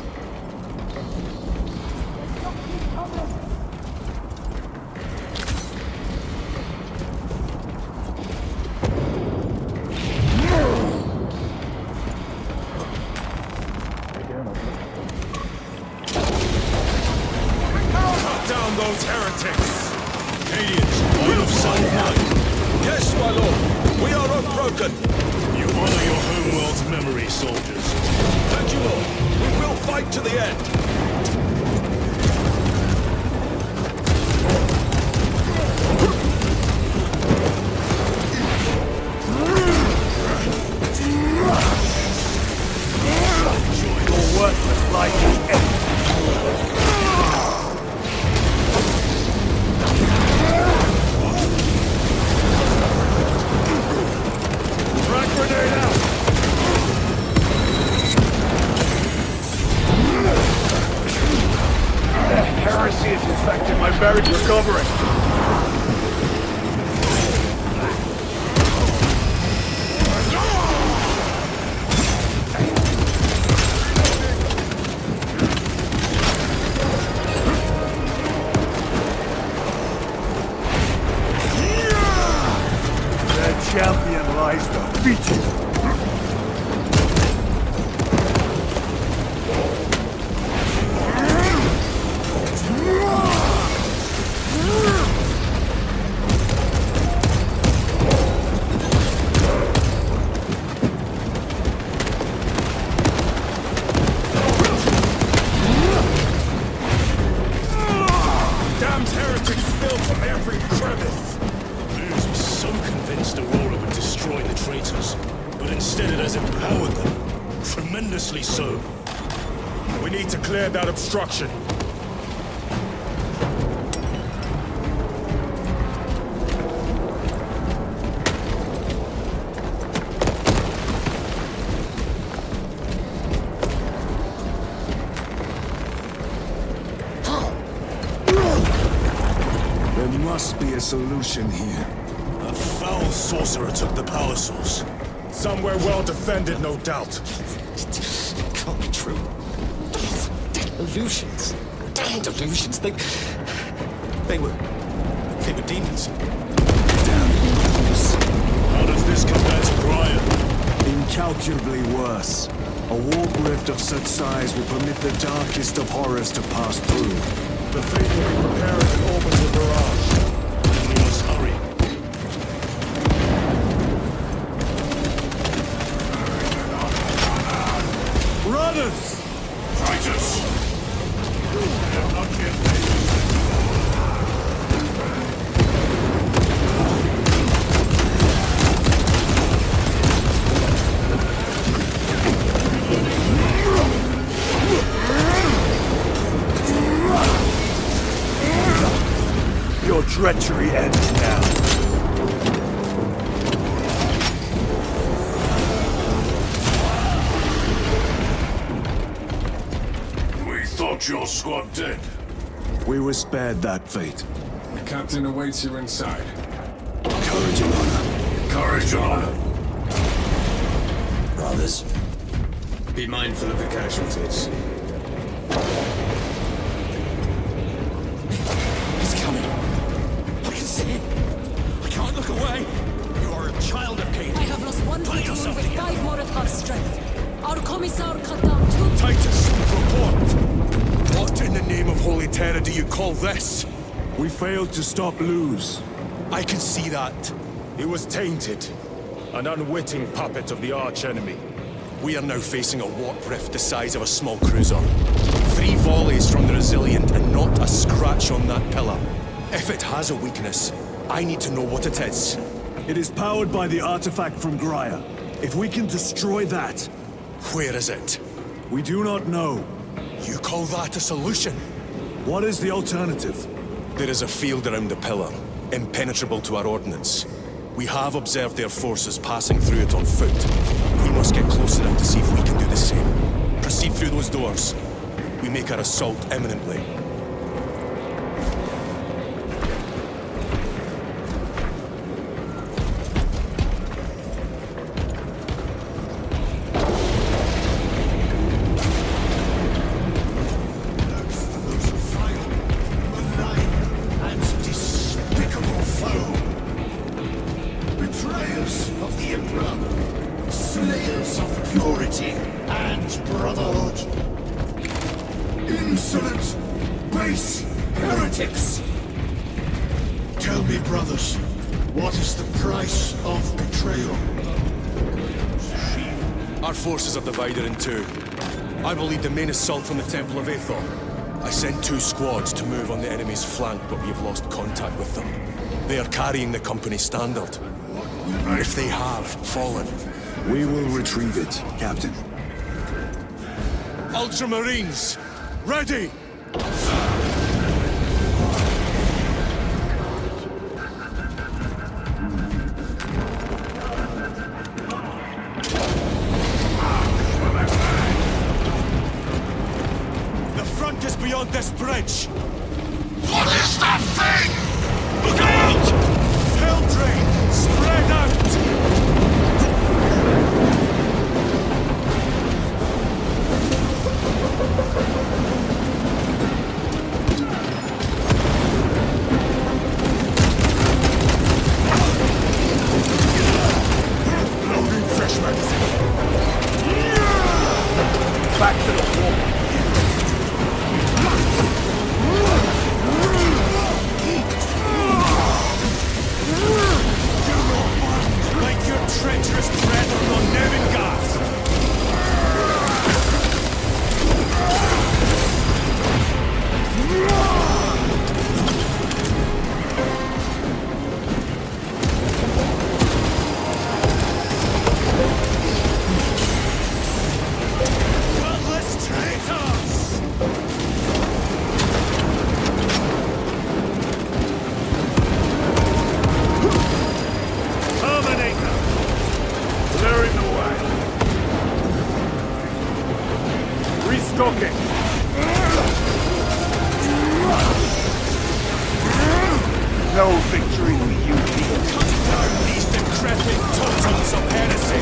champion lies defeated. That obstruction. There must be a solution here. A foul sorcerer took the power source. Somewhere well defended, no doubt. Can't be true. Illusions. Damn delusions. They were demons. How does this compare to Brian? Incalculably worse. A warp rift of such size will permit the darkest of horrors to pass through. The fate will be prepared and open the barrage. We must hurry. Runners! Titus! Your treachery ends now. Your squad dead. We were spared that fate. The captain awaits you inside. Courage and honor. Courage and honor. Brothers, be mindful of the casualties. He's coming. I can see it. I can't look away. You are a child of Cain. I have lost one Pull platoon yourself with together. 5 more at half strength. Our commissar cut down 2... Titus, report! What in the name of Holy Terror do you call this? We failed to stop Luz. I can see that. He was tainted. An unwitting puppet of the arch-enemy. We are now facing a warp rift the size of a small cruiser. 3 volleys from the Resilient and not a scratch on that pillar. If it has a weakness, I need to know what it is. It is powered by the artifact from Graia. If we can destroy that... Where is it? We do not know. You call that a solution? What is the alternative? There is a field around the pillar, impenetrable to our ordnance. We have observed their forces passing through it on foot. We must get close enough to see if we can do the same. Proceed through those doors. We make our assault imminently. Forces are divided in 2. I will lead the main assault from the Temple of Aethor. I sent 2 squads to move on the enemy's flank, but we have lost contact with them. They are carrying the company standard. If they have fallen... We will retrieve it, Captain. Ultramarines! Ready! Beyond this bridge! What is that thing? Look out! Hell train! Spread out! epic totems of heresy!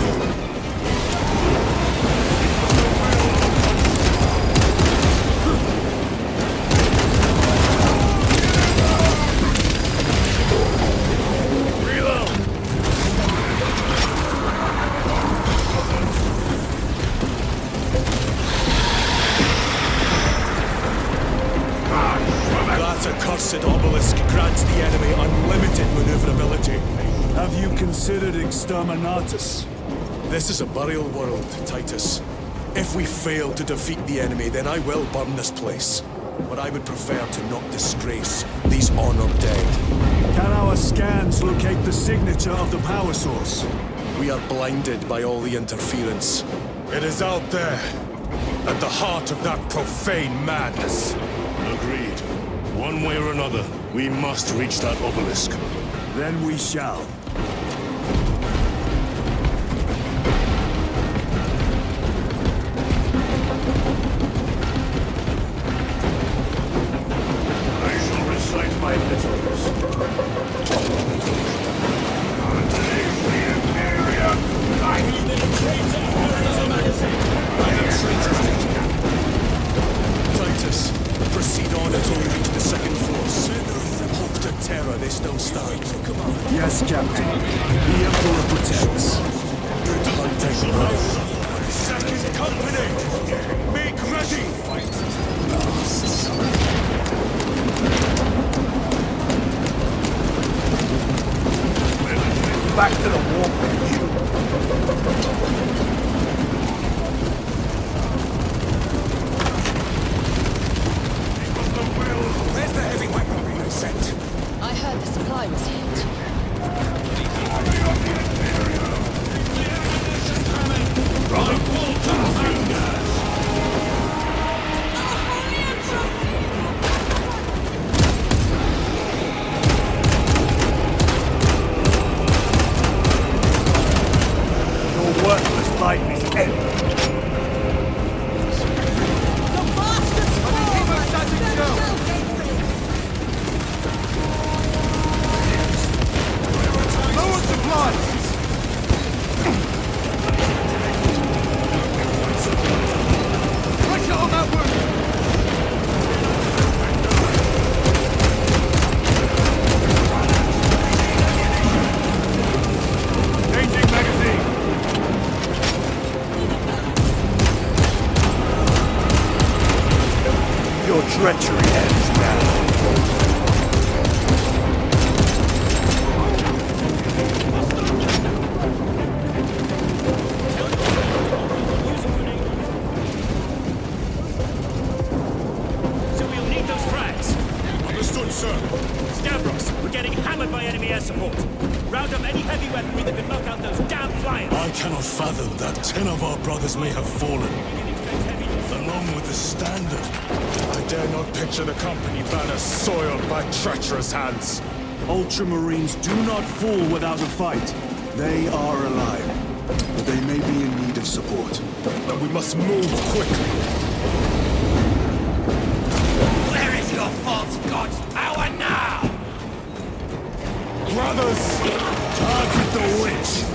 Accursed obelisk grants the enemy unlimited maneuverability. Have you considered exterminatus? This is a burial world, Titus. If we fail to defeat the enemy, then I will burn this place. But I would prefer to not disgrace these honored dead. Can our scans locate the signature of the power source? We are blinded by all the interference. It is out there, at the heart of that profane madness. Agreed. One way or another, we must reach that obelisk. Then we shall. I shall recite my liturgies. I need the traitor! I am Titus, proceed on until we reach the second force. Hope to terror they still stand. Yes, Captain. The Emperor protects. Good hunting, brother. Second company! Make ready! back to the warp with you. Where's the heavy weaponry you sent? I heard the supply was hit. Your worthless life is ended. Your treachery ends now. So we'll need those frags. Understood, sir. Stavros, we're getting hammered by enemy air support. Round up any heavy weaponry that could knock out those damn flyers. I cannot fathom that 10 of our brothers may have fallen, along with the Standard. I dare not picture the company banner soiled by treacherous hands. Ultramarines do not fall without a fight. They are alive, but they may be in need of support. But we must move quickly. Where is your false god's power now? Brothers, target the witch!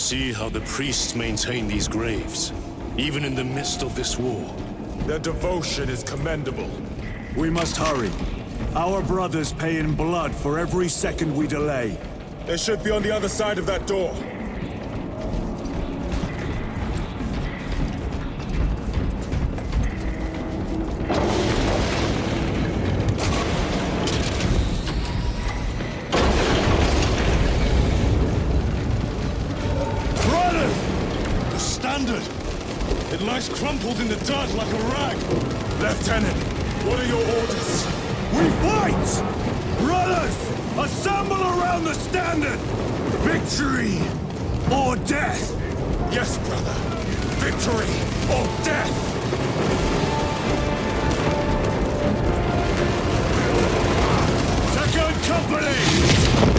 See how the priests maintain these graves, even in the midst of this war. Their devotion is commendable. We must hurry. Our brothers pay in blood for every second we delay. They should be on the other side of that door. It lies crumpled in the dirt like a rag. Lieutenant, what are your orders? We fight! Brothers, assemble around the standard! Victory or death! Yes, brother. Victory or death! Second Company!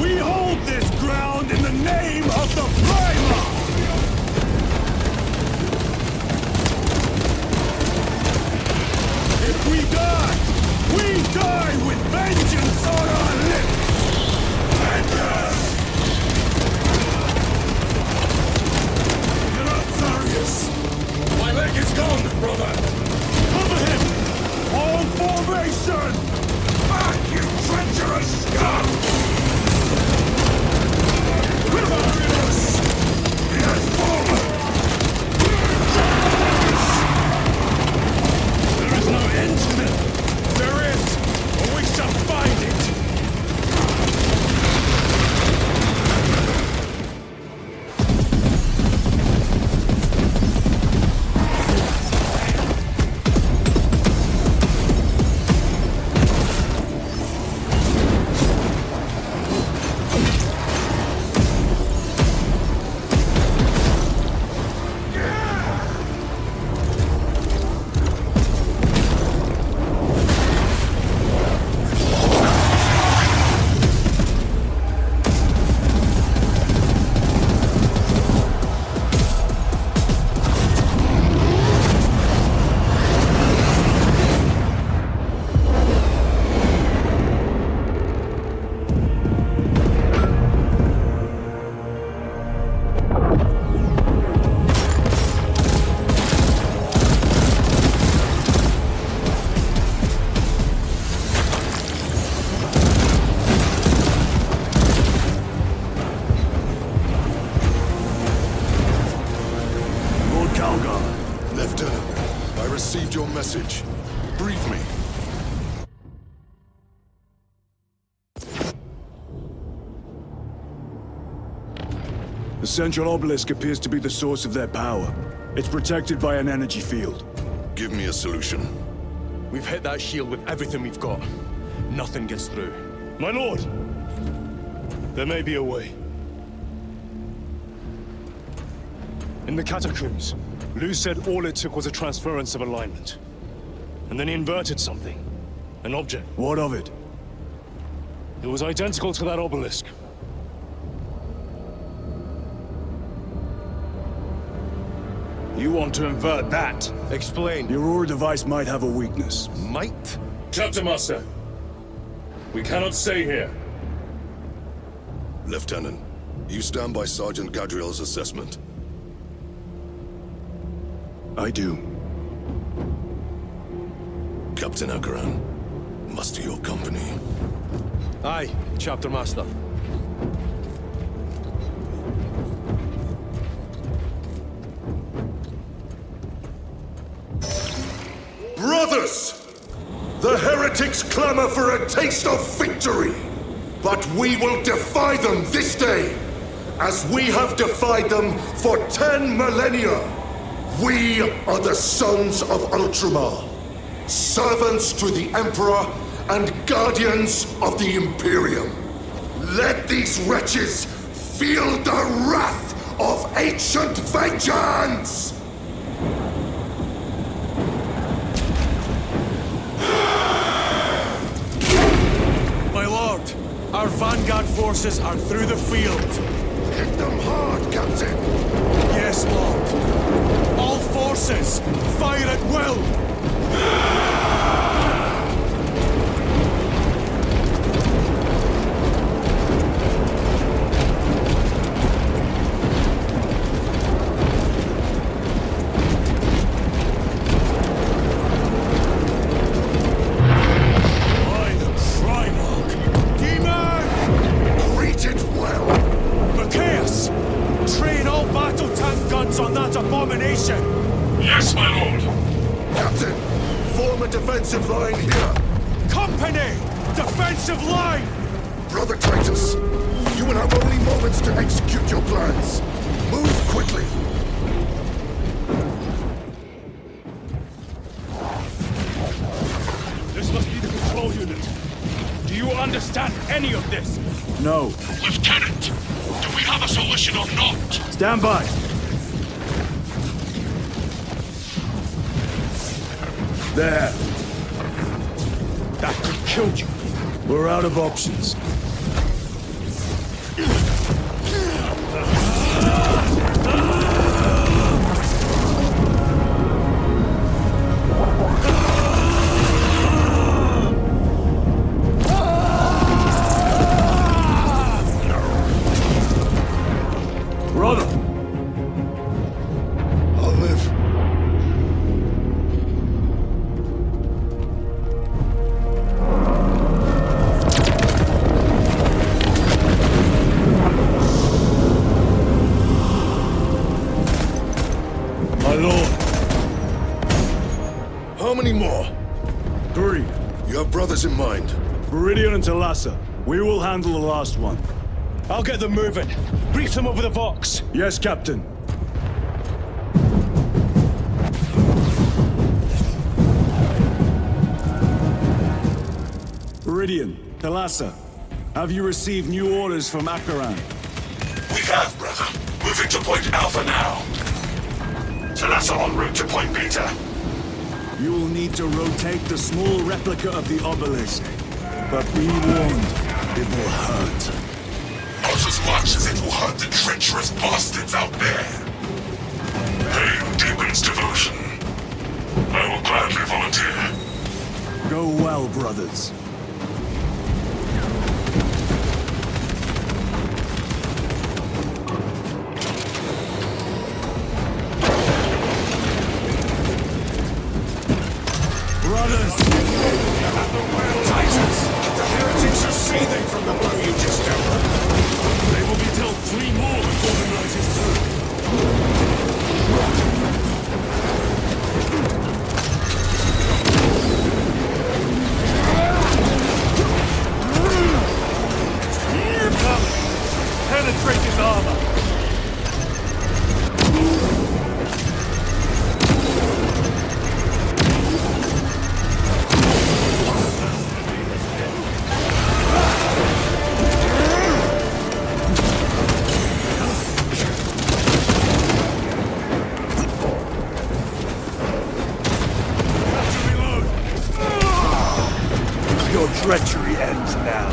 We hold this ground in the name of the Primer! We die with vengeance on our lips! Vengeance! Get up, Tharius! My leg is gone, brother! Cover him! All formation! Back, you treacherous scum! Tharius! He has fallen! End to them! There is, but we shall find it! message. Brief me. The central obelisk appears to be the source of their power. It's protected by an energy field. Give me a solution. We've hit that shield with everything we've got. Nothing gets through. My lord! There may be a way. In the catacombs, Lu said all it took was a transference of alignment. And then he inverted something. An object. What of it? It was identical to that obelisk. You want to invert that? Explain. Your Aurora device might have a weakness. Might? Chapter Master, we cannot stay here. Lieutenant, you stand by Sergeant Gadriel's assessment. I do. Captain Akran, muster your company. Aye, Chapter Master. Brothers! The heretics clamor for a taste of victory! But we will defy them this day, as we have defied them for 10 millennia! We are the sons of Ultramar, servants to the Emperor and guardians of the Imperium. Let these wretches feel the wrath of ancient vengeance! My lord, our vanguard forces are through the field. Hit them hard, Captain! Yes, Lord. All forces, fire at will! defensive line here! Company! Defensive line! Brother Titus, you will have only moments to execute your plans. Move quickly! This must be the control unit. Do you understand any of this? No. Lieutenant, do we have a solution or not? Stand by. There. That could kill you. We're out of options. Brother! I'll live. My lord. How many more? 3. You have brothers in mind. Viridian and Talassa. We will handle the last one. I'll get them moving. Brief them over the Vox. Yes, Captain. Viridian, Talassa, have you received new orders from Akaran? We have, brother. Moving to Point Alpha now. Talassa en route to Point Beta. You will need to rotate the small replica of the obelisk. But be warned, it will hurt. Not as much as it will hurt the treacherous bastards out there. Pain deepens devotion. I will gladly volunteer. Go well, brothers. Brothers! Titus! The heretics are seething from the blow you just dealt. They will be dealt 3 more before the night is through. Penetrate his armor! Your treachery ends now.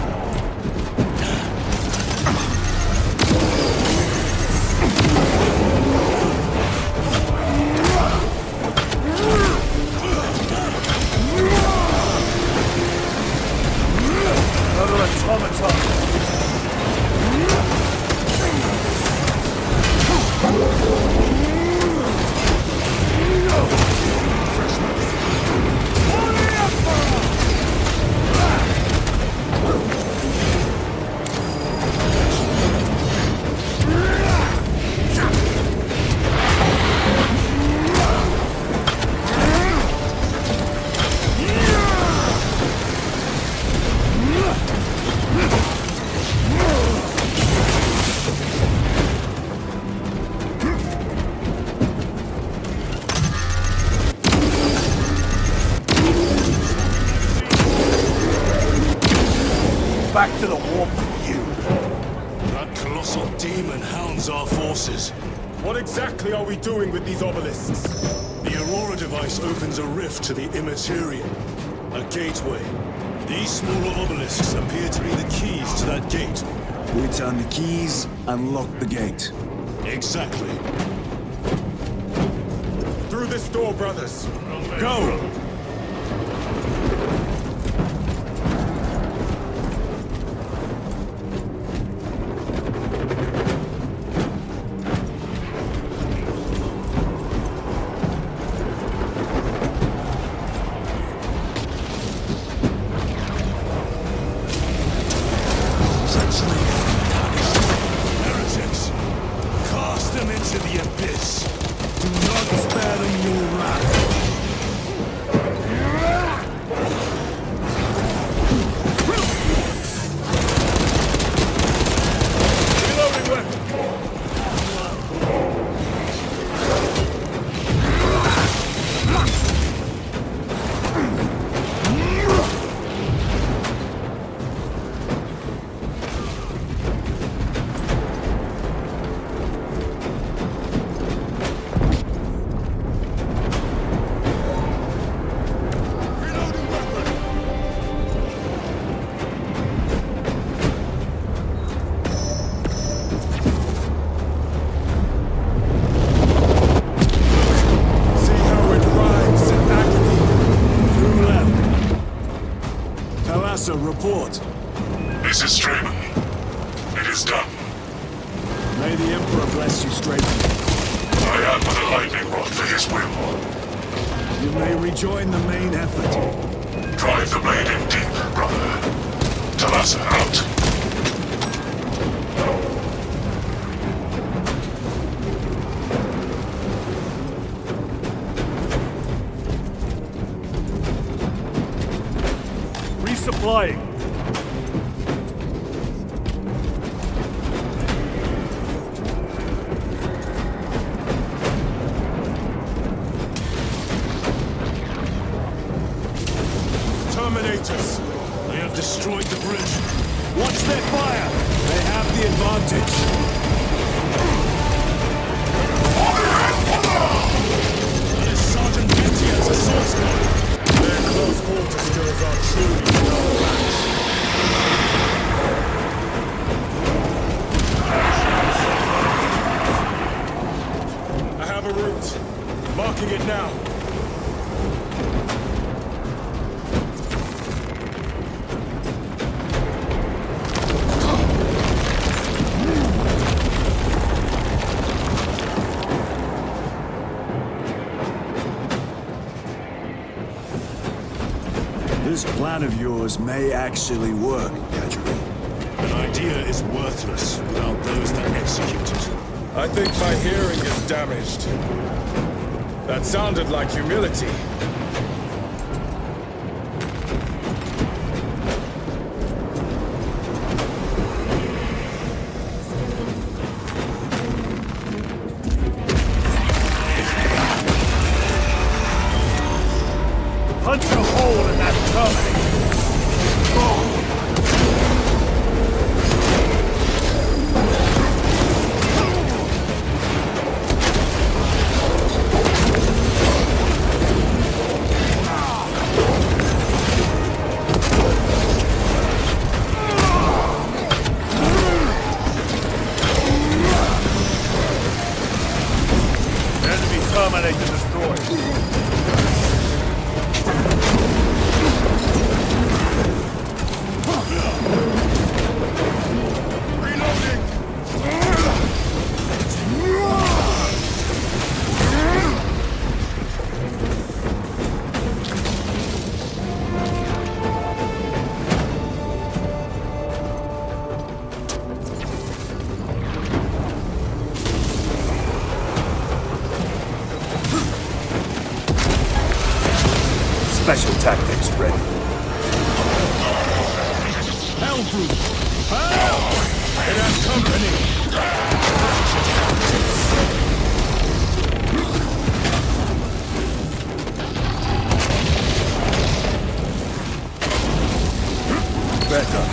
Another automaton. Back to the warp with you. That colossal demon hounds our forces. What exactly are we doing with these obelisks? The Aurora device opens a rift to the immaterial. A gateway. These smaller obelisks appear to be the keys to that gate. We turn the keys and lock the gate. Exactly. Through this door, brothers. Go! Heretics! Cast them into the abyss! Do not spare them your wrath. Raza, report. This is Straven. It is done. May the Emperor bless you, Straven. I am but a lightning rod for his will. You may rejoin the main effort. Drive the blade in deep, brother. Talassa out. Resupplying. Terminators! They have destroyed the bridge. Watch their fire! They have the advantage. That is Sergeant Betty as a source code. Their close quarter skills are truly no match. I have a route. Marking it now. This plan of yours may actually work, Gadgery. An idea is worthless without those that execute it. I think my hearing is damaged. That sounded like humility. Punch a hole in that terminator! Enemy terminator destroyed. Special tactics ready. Hellbrute! Help! It has company! Better.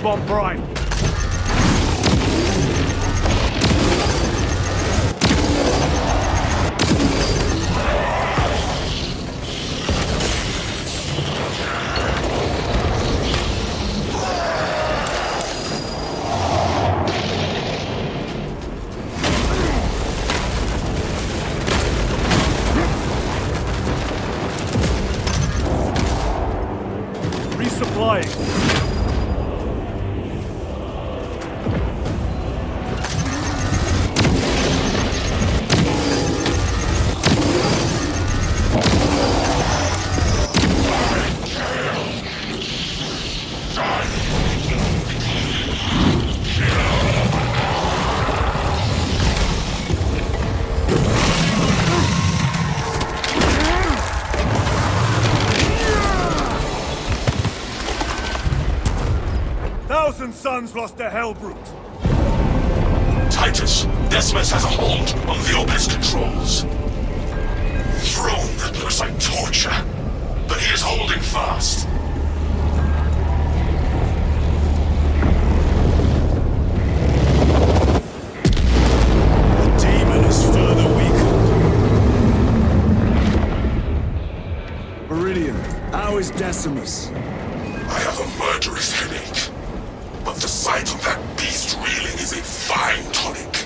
them on Prime. Resupplying. Thousand Sons lost their Hellbrute. Titus, Decimus has a hold on the Orbis controls. Throne that looks like torture, but he is holding fast. The demon is further weakened. Meridian, how is Decimus? I have a murderous headache. But the sight of that beast reeling is a fine tonic.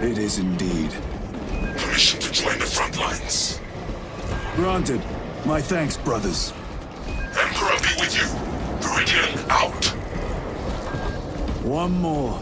It is indeed. Permission to join the front lines. Granted. My thanks, brothers. Emperor be with you. Meridian out. One more.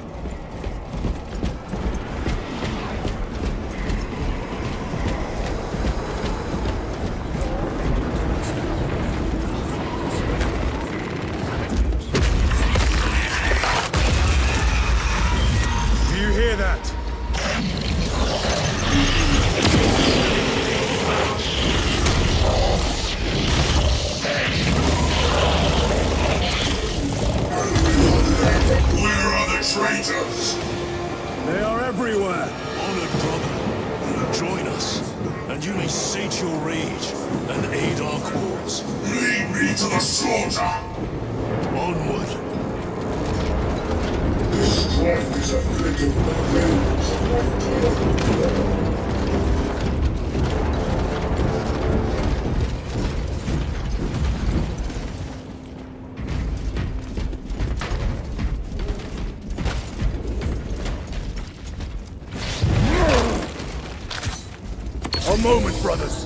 They are everywhere. Honored brother, join us, and you may sate your rage and aid our cause. Lead me to the slaughter. Onward. This strife is afflicted with the vengeance of one. A moment, brothers.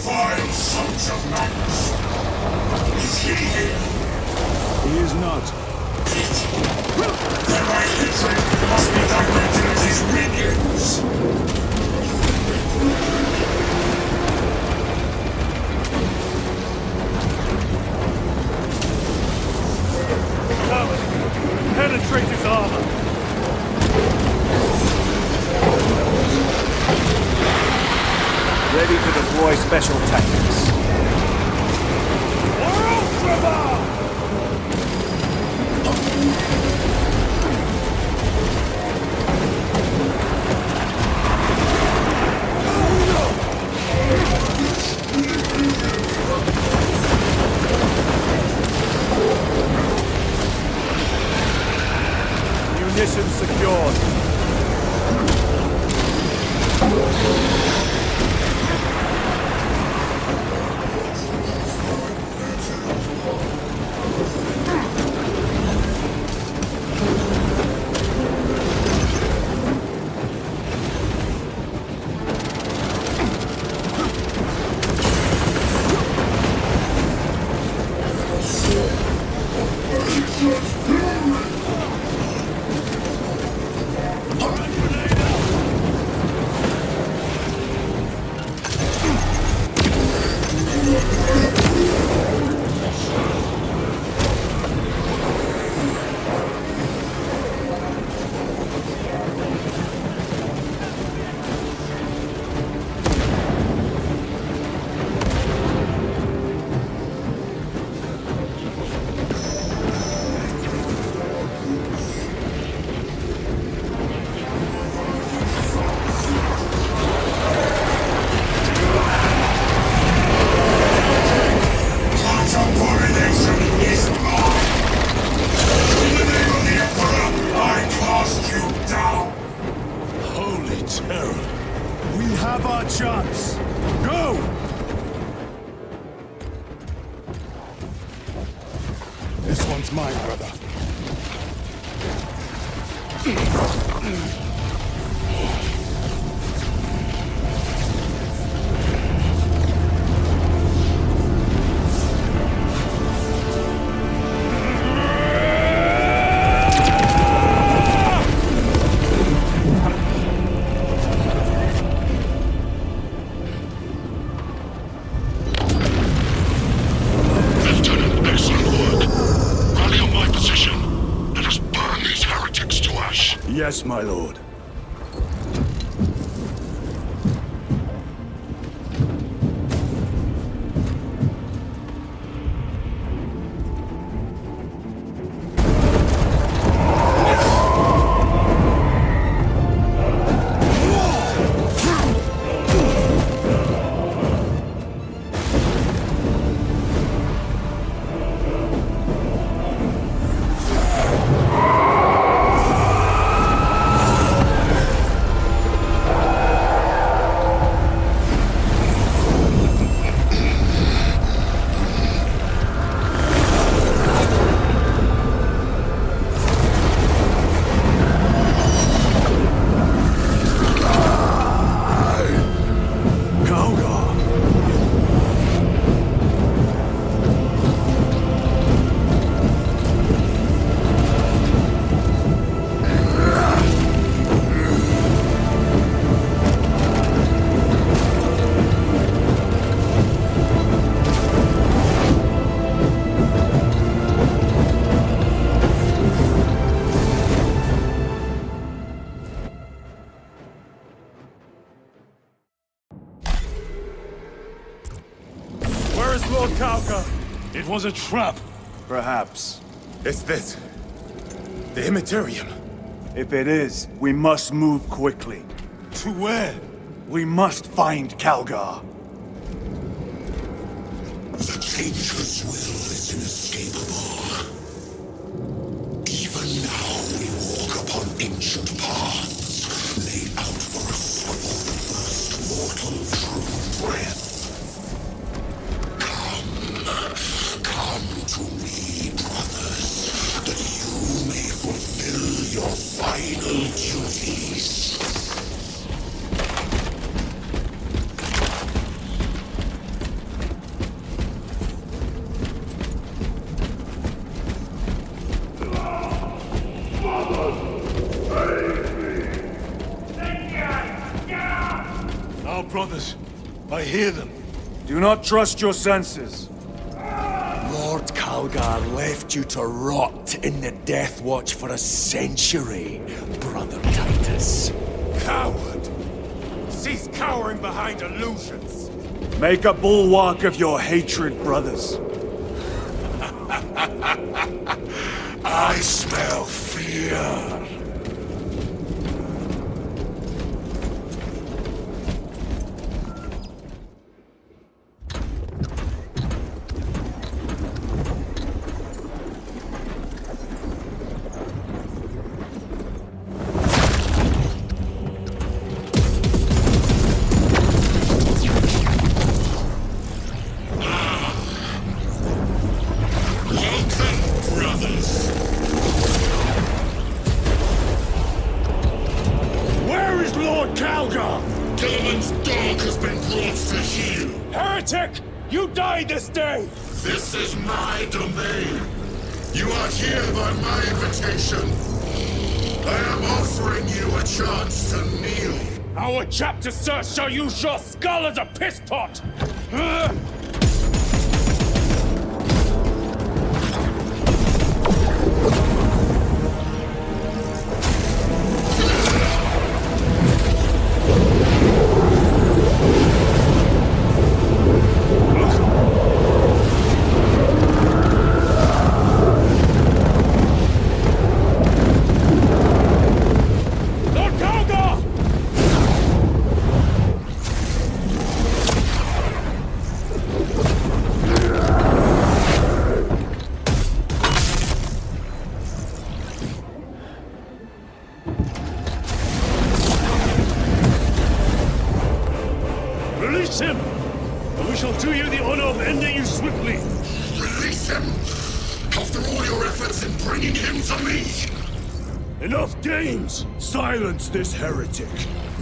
Vile sons of madness. Is he here? He is not. Then my hatred must be directed at his minions! Come! Penetrate his armor! Ready to deploy special tactics. Munitions secured. one's mine, brother. Yes, my lord. It was a trap. Perhaps. It's this. The Imperio. If it is, we must move quickly. To where? We must find Calgar. The Changer's will is inescapable. Even now we walk upon ancient paths, laid out for us before the first mortal true breath. Come to me, brothers, that you may fulfill your final duties. Our brothers, I hear them. Do not trust your senses. Lord Calgar left you to rot in the Death Watch for a century, Brother Titus. Coward! Cease cowering behind illusions! Make a bulwark of your hatred, brothers. I smell fear. This is my domain. You are here by my invitation. I am offering you a chance to kneel. Our chapter, sir, shall use your skull as a piss pot! bringing him to me! Enough games! Silence this heretic!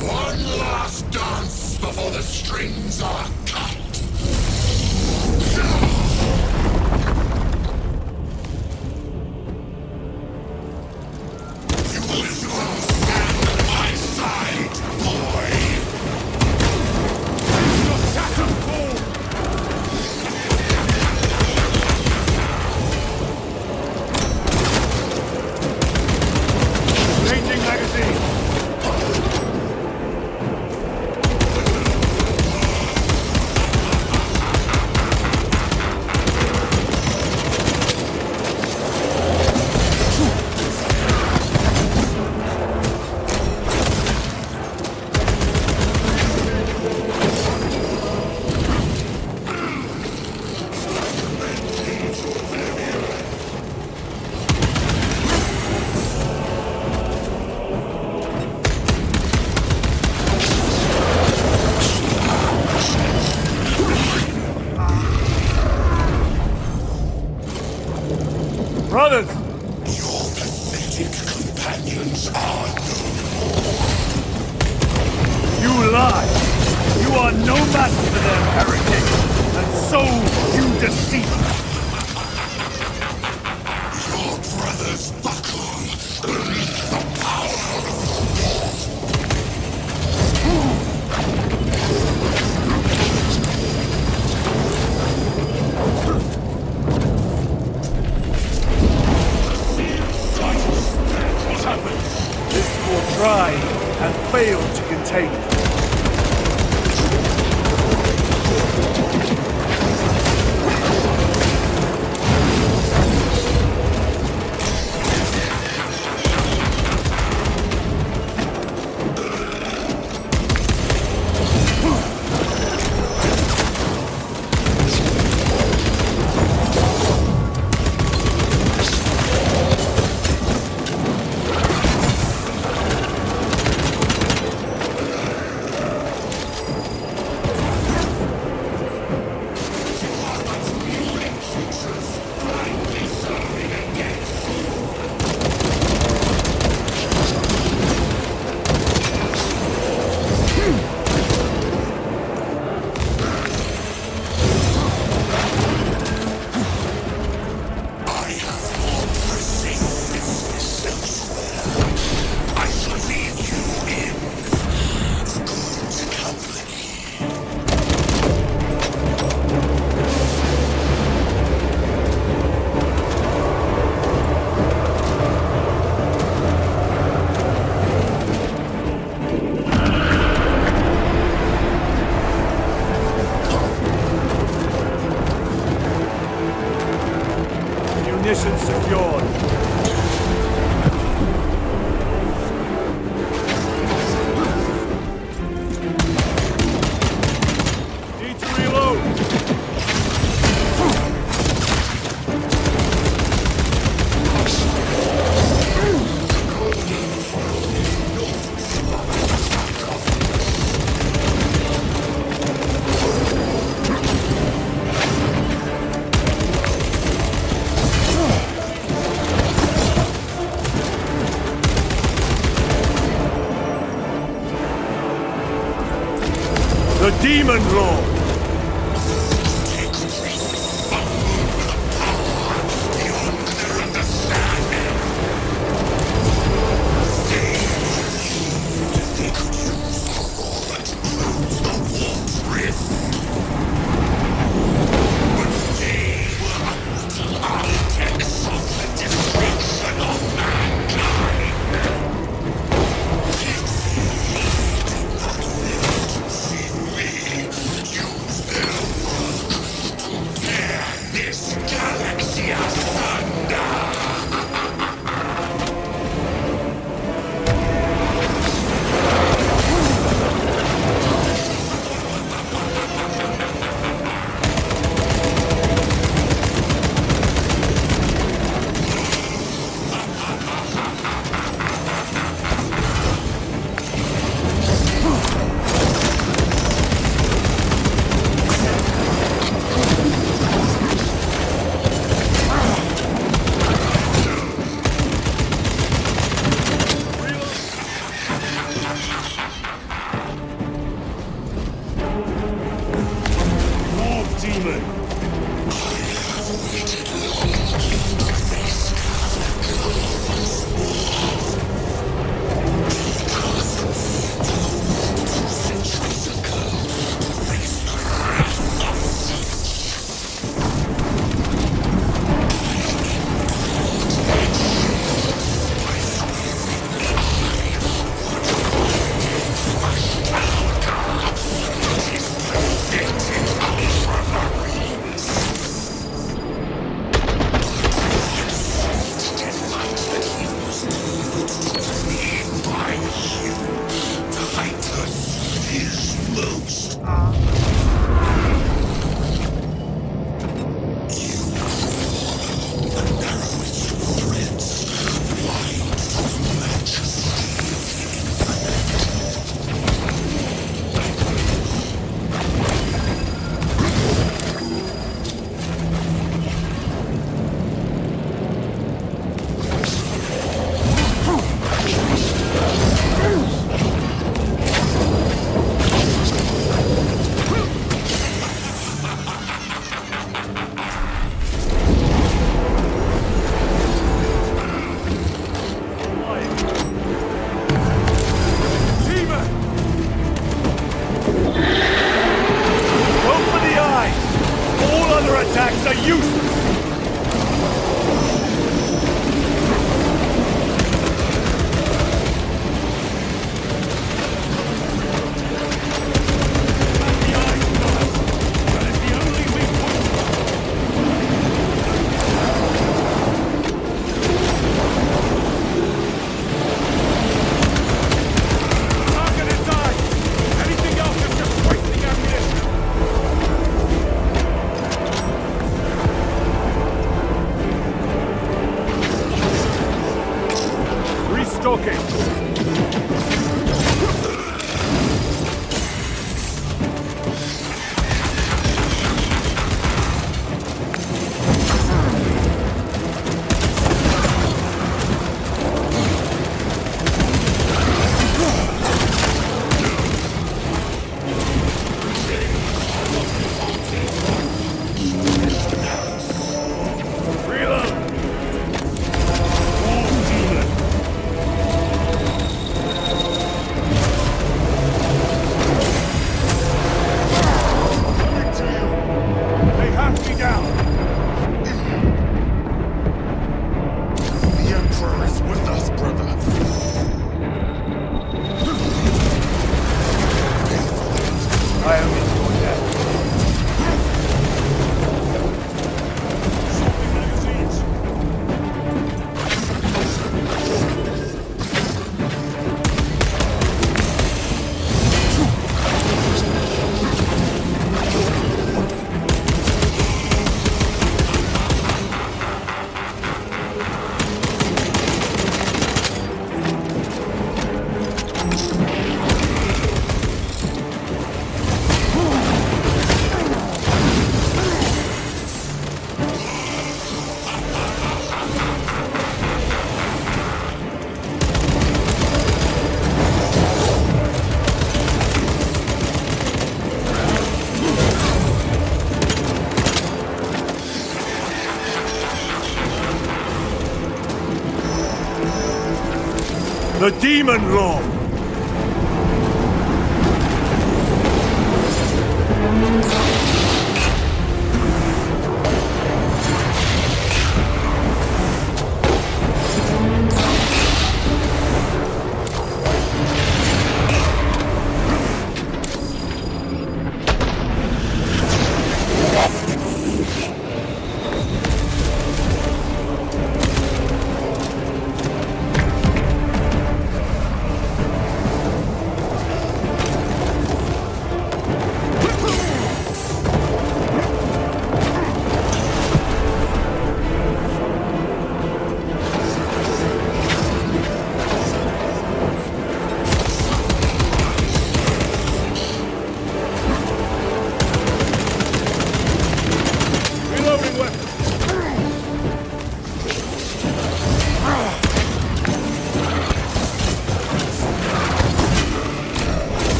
One last dance before the strings are cut! You will soon stand at my side, boy! Your Saturn fall! Changing magazine! Brothers! Your pathetic companions are no more. You lie! You are no match for them, heretic! And so you deceive! Your brothers buckle beneath the power of the What happened? This war tried and failed to contain it. Munitions secured. Need to reload. The Demon Lord! You stalking! The Demon Lord!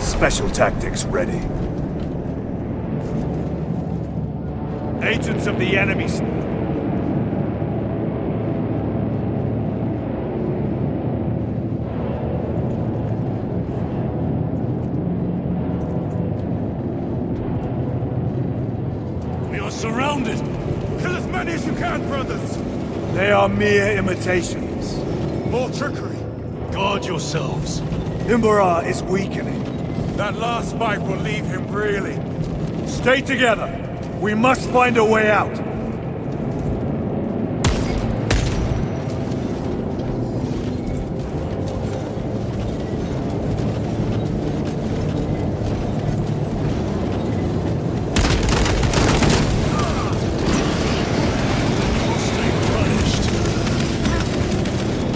Special tactics ready. Agents of the enemy. We are surrounded! Kill as many as you can, brothers! They are mere imitations. More trickery. Guard yourselves. Imperio is weakening. That last fight will leave him reeling. Stay together. We must find a way out.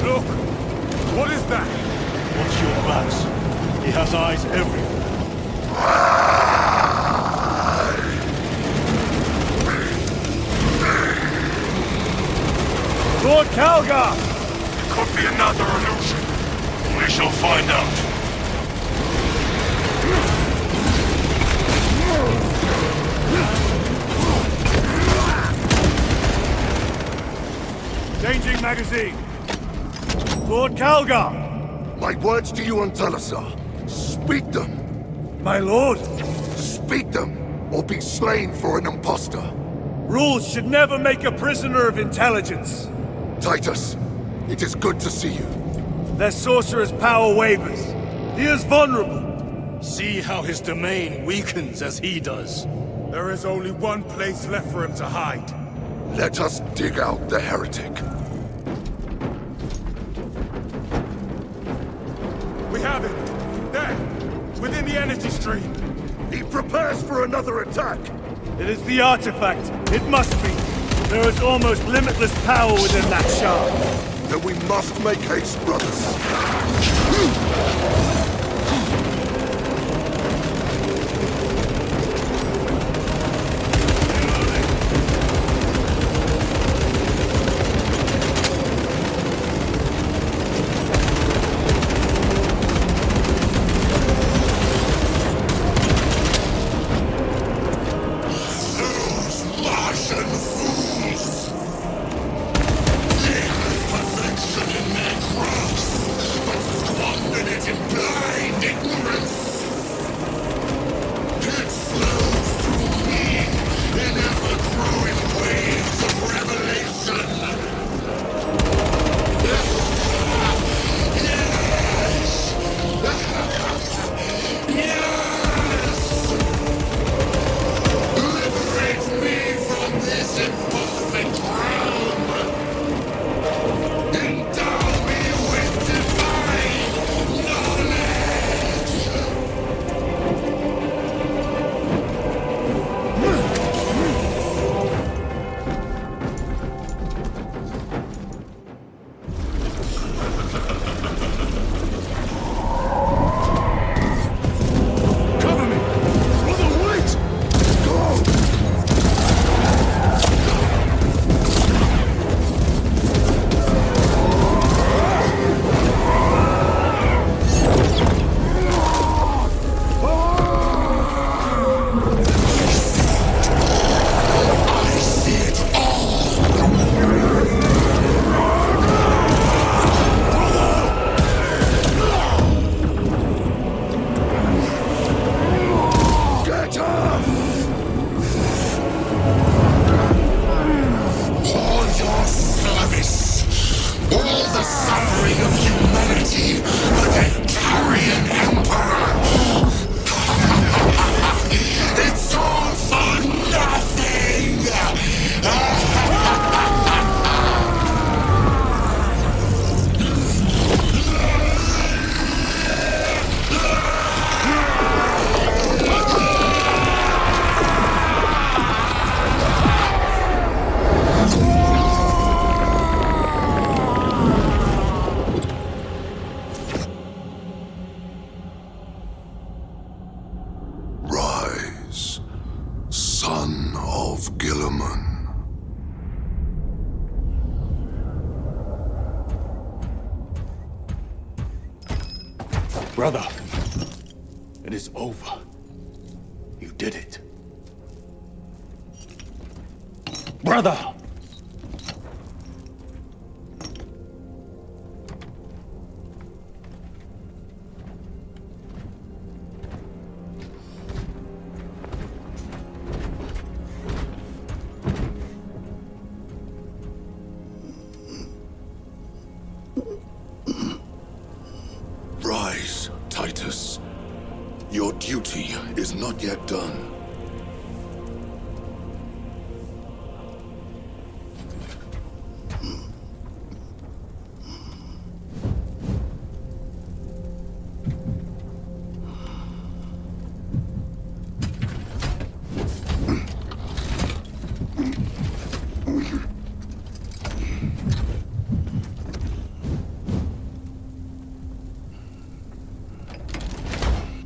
Look! What is that? Watch your backs. He has eyes everywhere. Lord Calgar! It could be another illusion. We shall find out. see. Lord Calgar! My words to you, Antalasar. Speak them. My lord! Speak them, or be slain for an impostor. Rules should never make a prisoner of intelligence. Titus, it is good to see you. Their sorcerer's power wavers. He is vulnerable. See how his domain weakens as he does. There is only one place left for him to hide. Let us dig out the heretic. We have him. There, within the energy stream. He prepares for another attack. It is the artifact. It must be. There is almost limitless power within that shard. Then we must make haste, brothers. Brother, it is over. You did it. Brother! Rise, Titus. Your duty is not yet done.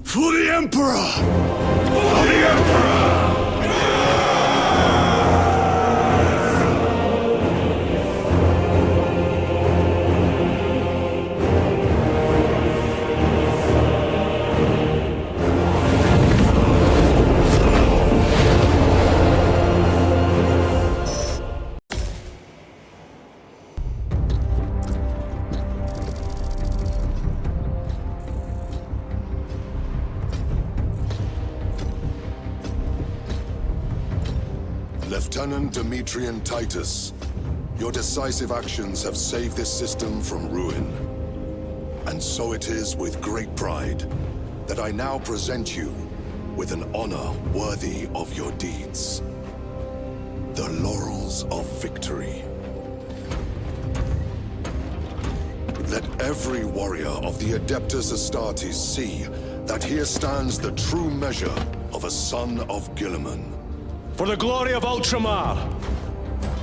For the Emperor! For the Emperor! Lieutenant Demetrian Titus, your decisive actions have saved this system from ruin. And so it is with great pride that I now present you with an honor worthy of your deeds. The laurels of victory. Let every warrior of the Adeptus Astartes see that here stands the true measure of a son of Guilliman. For the glory of Ultramar!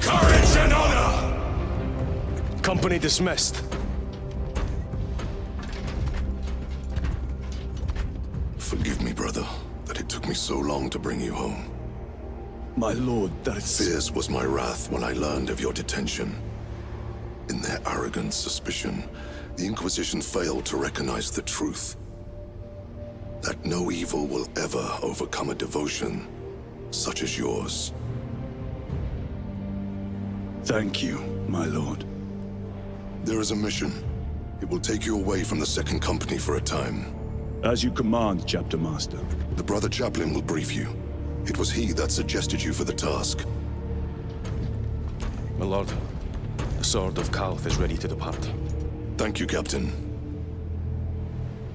Courage and honor! Company dismissed. Forgive me, brother, that it took me so long to bring you home. My lord, that is... Fierce was my wrath when I learned of your detention. In their arrogant suspicion, the Inquisition failed to recognize the truth. That no evil will ever overcome a devotion such as yours. Thank you, my lord. There is a mission. It will take you away from the Second Company for a time. As you command, Chapter Master. The Brother Chaplain will brief you. It was he that suggested you for the task. My lord, the sword of Caos is ready to depart. Thank you, Captain.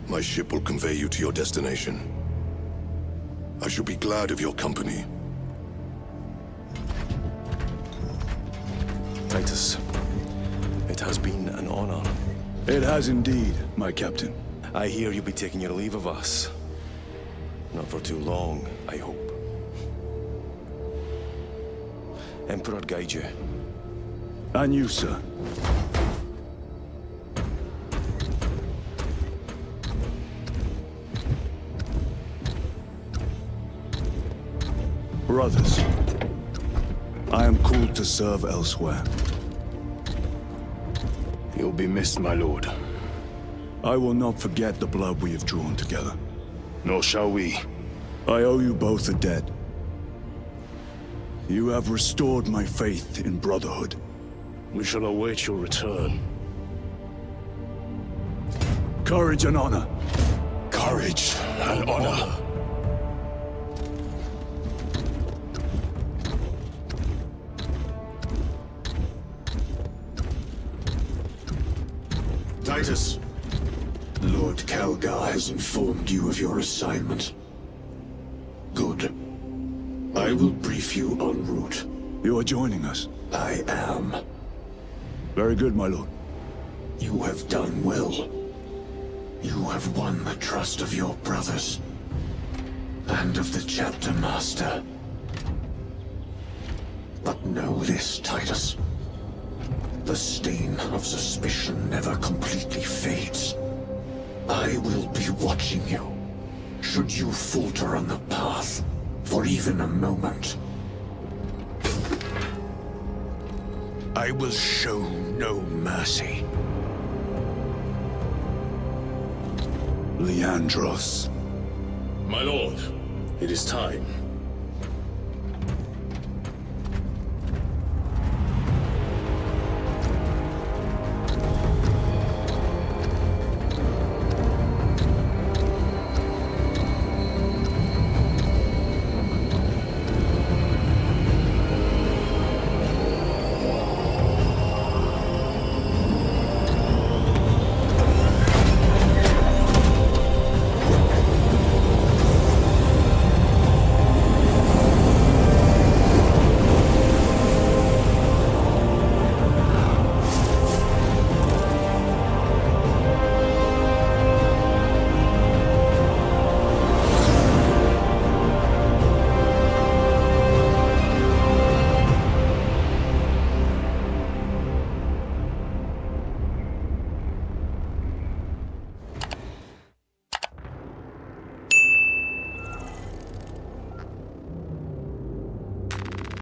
My ship will convey you to your destination. I shall be glad of your company. Titus, it has been an honor. It has indeed, my captain. I hear you'll be taking your leave of us. Not for too long, I hope. Emperor guide you. And you, sir. Brothers, I am called to serve elsewhere. You'll be missed, my lord. I will not forget the blood we have drawn together. Nor shall we. I owe you both a debt. You have restored my faith in brotherhood. We shall await your return. Courage and honor. Courage and honor. Titus, Lord Calgar has informed you of your assignment. Good. I will brief you en route. You are joining us? I am. Very good, my lord. You have done well. You have won the trust of your brothers. And of the Chapter Master. But know this, Titus. The stain of suspicion never completely fades. I will be watching you. Should you falter on the path, for even a moment. I will show no mercy. Leandros. My lord, it is time.